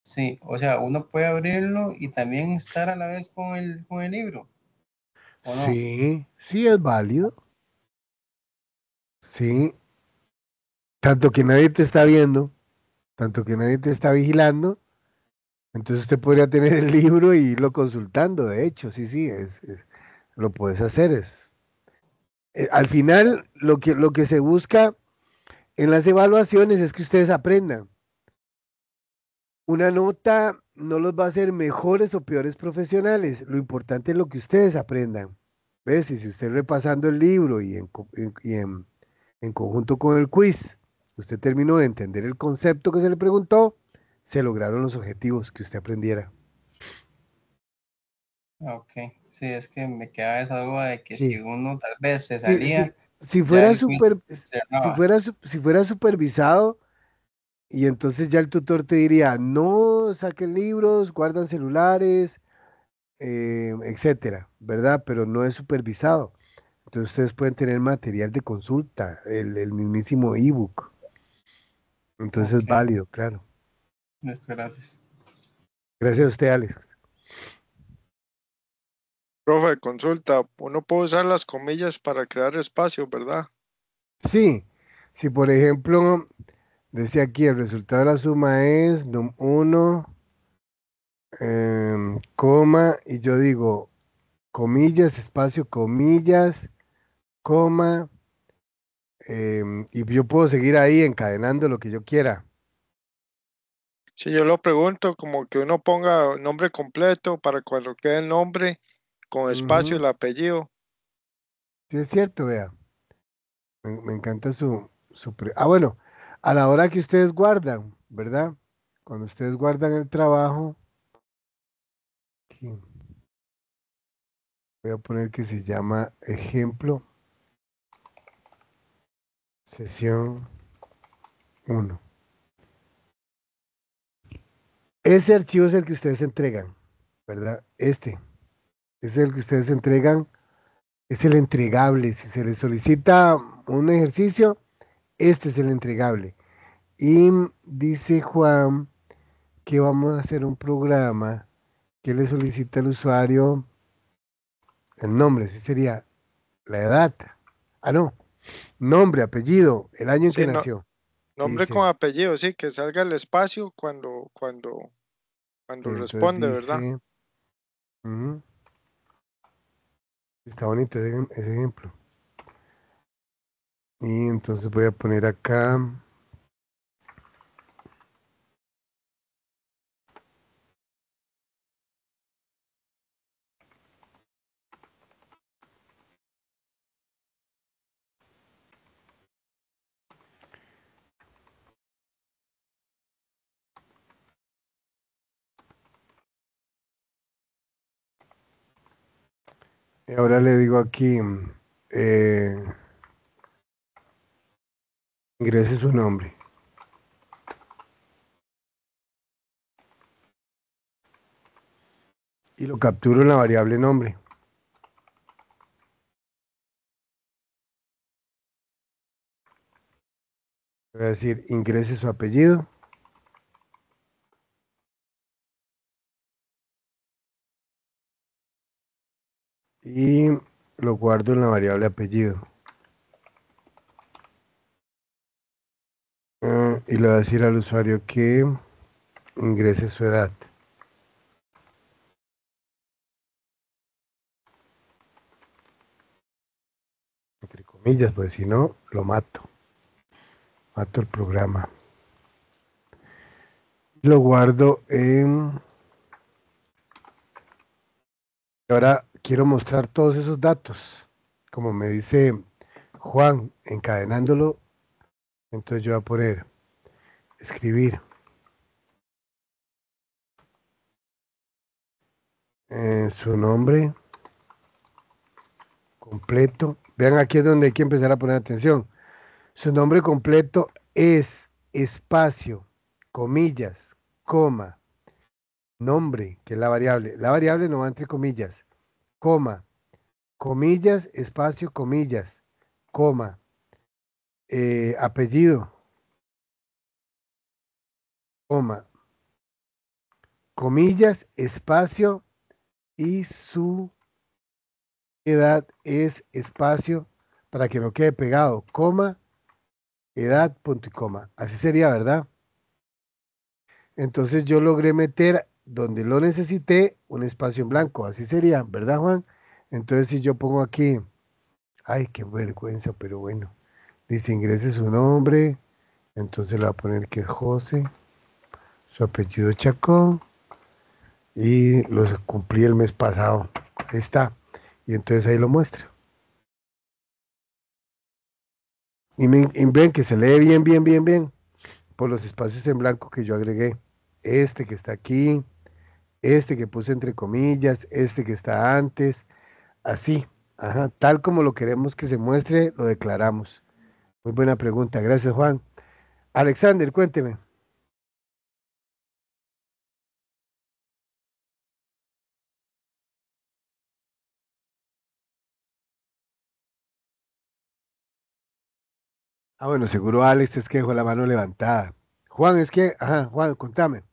Sí, o sea, uno puede abrirlo y también estar a la vez con el libro, ¿o no? Sí, sí es válido. Sí. Tanto que nadie te está viendo, tanto que nadie te está vigilando, entonces usted podría tener el libro y irlo consultando. De hecho, sí, sí, lo puedes hacer. Al final, lo que se busca en las evaluaciones es que ustedes aprendan. Una nota no los va a hacer mejores o peores profesionales. Lo importante es lo que ustedes aprendan. ¿Ves? Y si usted repasando el libro en conjunto con el quiz, usted terminó de entender el concepto que se le preguntó, se lograron los objetivos que usted aprendiera. Ok, sí, es que me queda esa duda de que si Sí, uno tal vez se sí, sí. salía, ya el quiz se cerraba. Si fuera supervisado, y entonces ya el tutor te diría, no saquen libros, guardan celulares, etcétera, ¿verdad? Pero no es supervisado. Entonces ustedes pueden tener material de consulta, el mismísimo ebook. Entonces es Ok, válido, claro. listo, gracias. Gracias a usted, Alex. Profe, consulta, uno puede usar las comillas para crear espacio, ¿verdad? Sí, si por ejemplo, decía aquí, el resultado de la suma es num 1, coma, y yo digo, comillas, espacio, comillas, coma, y yo puedo seguir ahí encadenando lo que yo quiera. Si yo lo pregunto, como que uno ponga nombre completo para cuando quede el nombre con espacio Ujú. el apellido. Sí, es cierto, vea. Me encanta bueno, a la hora que ustedes guardan, ¿verdad? Cuando ustedes guardan el trabajo, aquí, voy a poner que se llama ejemplo, sesión uno. Ese archivo es el que ustedes entregan, ¿verdad? Es el que ustedes entregan, es el entregable. Si se les solicita un ejercicio, este es el entregable. Y dice Juan que vamos a hacer un programa que le solicita al usuario el nombre, sí sería la edad. Ah, no, nombre, apellido, el año en que Sí, no, nació. Y nombre con dice, apellido, sí, que salga el espacio sí, cuando entonces responde, ¿verdad? dice, ujú, está bonito ese ejemplo. Y entonces voy a poner acá, Y ahora le digo aquí, eh, ingrese su nombre. Y lo capturo en la variable nombre. Voy a decir, ingrese su apellido. Y lo guardo en la variable apellido. Y le voy a decir al usuario que ingrese su edad. Entre comillas, pues si no, lo mato. Mato el programa. Lo guardo en... Ahora quiero mostrar todos esos datos. Como me dice Juan, encadenándolo, entonces yo voy a poner escribir su nombre completo. Vean, aquí es donde hay que empezar a poner atención. Su nombre completo es espacio, comillas, coma, nombre, que es la variable. La variable no va entre comillas, coma, comillas, espacio, comillas, coma, apellido, coma, comillas, espacio y su edad es espacio para que no quede pegado, coma, edad, punto y coma. Así sería, ¿verdad? Entonces yo logré meter donde lo necesité un espacio en blanco. Así sería, ¿verdad, Juan? Entonces si yo pongo aquí, ay, qué vergüenza, pero bueno. Dice ingrese su nombre. Entonces le voy a poner que es José. Su apellido Chacón. Y los cumplí el mes pasado. Ahí está. Y entonces ahí lo muestro. Y ven que se lee bien, bien, bien, bien. Por los espacios en blanco que yo agregué. Este que está aquí. Este que puse entre comillas. Este que está antes. Así. Ajá. Tal como lo queremos que se muestre, lo declaramos. Muy buena pregunta. Gracias, Juan. Alexander, cuénteme. Ah, bueno, seguro Alex es que dejó la mano levantada. Juan, es que, ajá, Juan, contame.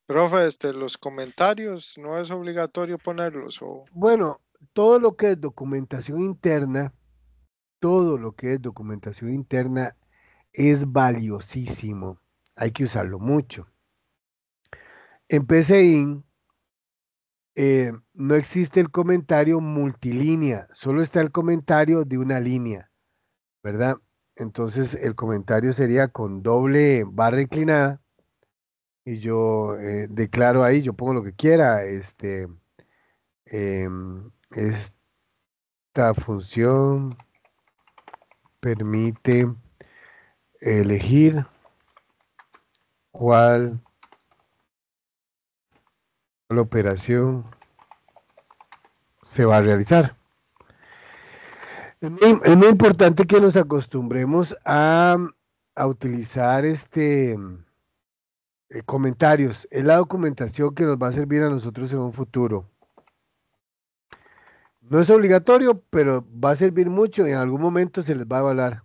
Profe, los comentarios no es obligatorio ponerlos o Bueno, todo lo que es documentación interna, todo lo que es documentación interna es valiosísimo. Hay que usarlo mucho. En PCIN no existe el comentario multilínea, solo está el comentario de una línea, ¿verdad? Entonces el comentario sería con doble barra inclinada y yo declaro ahí, yo pongo lo que quiera, esta función permite elegir cuál operación se va a realizar. Es muy importante que nos acostumbremos a utilizar comentarios. Es la documentación que nos va a servir a nosotros en un futuro. No es obligatorio, pero va a servir mucho y en algún momento se les va a evaluar.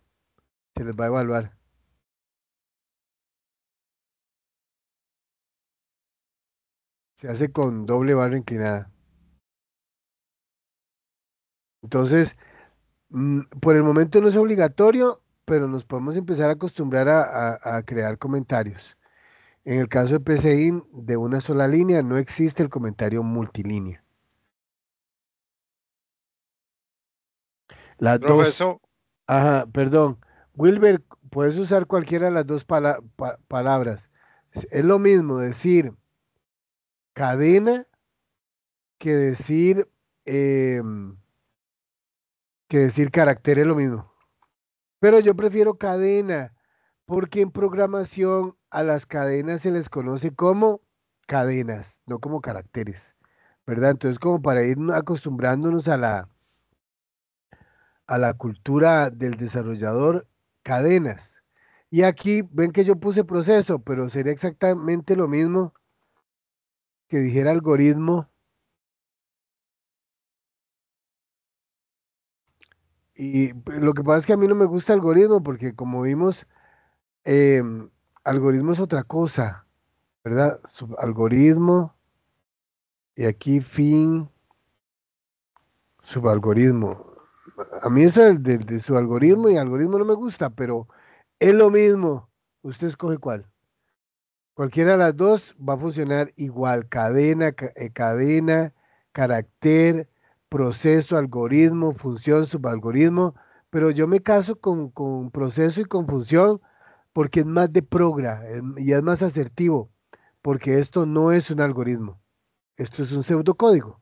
Se les va a evaluar. Se hace con doble barra inclinada. Entonces, por el momento no es obligatorio, pero nos podemos empezar a acostumbrar a crear comentarios. En el caso de PCIN, de una sola línea, no existe el comentario multilínea. Las profe, dos, eso, ajá, perdón. Wilber, puedes usar cualquiera de las dos palabras. Es lo mismo decir cadena que decir, em, carácter, es lo mismo. Pero yo prefiero cadena, porque en programación a las cadenas se les conoce como cadenas, no como caracteres, ¿verdad? Entonces, como para ir acostumbrándonos a la cultura del desarrollador, cadenas. Y aquí ven que yo puse proceso, pero sería exactamente lo mismo que dijera algoritmo. Y pues, lo que pasa es que a mí no me gusta algoritmo porque como vimos, algoritmo es otra cosa, ¿verdad? Subalgoritmo y aquí fin, subalgoritmo. A mí eso de subalgoritmo y algoritmo no me gusta, pero es lo mismo. Usted escoge cuál. Cualquiera de las dos va a funcionar igual. Cadena, carácter, proceso, algoritmo, función, subalgoritmo. Pero yo me caso con proceso y con función porque es más de y es más asertivo. Porque esto no es un algoritmo. Esto es un pseudocódigo.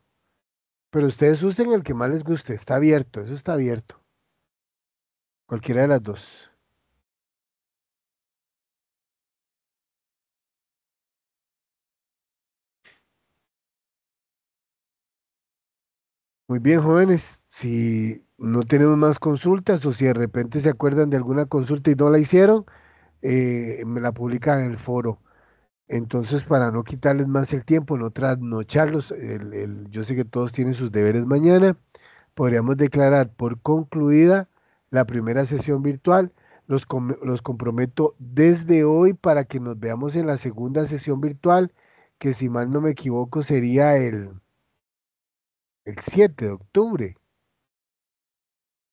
Pero ustedes usen el que más les guste. Está abierto. Eso está abierto. Cualquiera de las dos. Muy bien, jóvenes. Si no tenemos más consultas o si de repente se acuerdan de alguna consulta y no la hicieron, me la publican en el foro. Entonces, para no quitarles más el tiempo, no trasnocharlos, yo sé que todos tienen sus deberes mañana, podríamos declarar por concluida la primera sesión virtual. Los comprometo desde hoy para que nos veamos en la segunda sesión virtual, que si mal no me equivoco sería el 7 de octubre.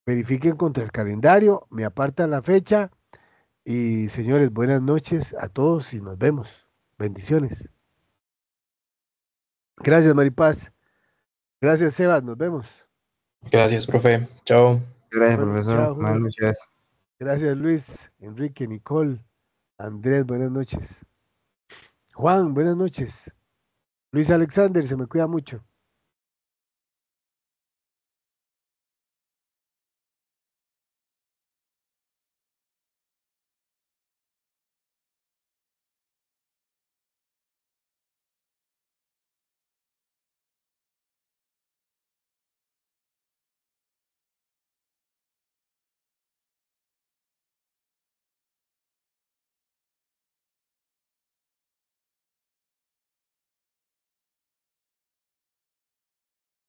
Verifiquen contra el calendario, me apartan la fecha y señores, buenas noches a todos y nos vemos. Bendiciones. Gracias, Maripaz. Gracias, Sebas. Nos vemos. Gracias, profe. Chao. Gracias, Bueno, profesor. chao, Buenas Julio. noches. Gracias, Luis, Enrique, Nicole, Andrés, buenas noches. Juan, buenas noches. Luis Alexander, se me cuida mucho.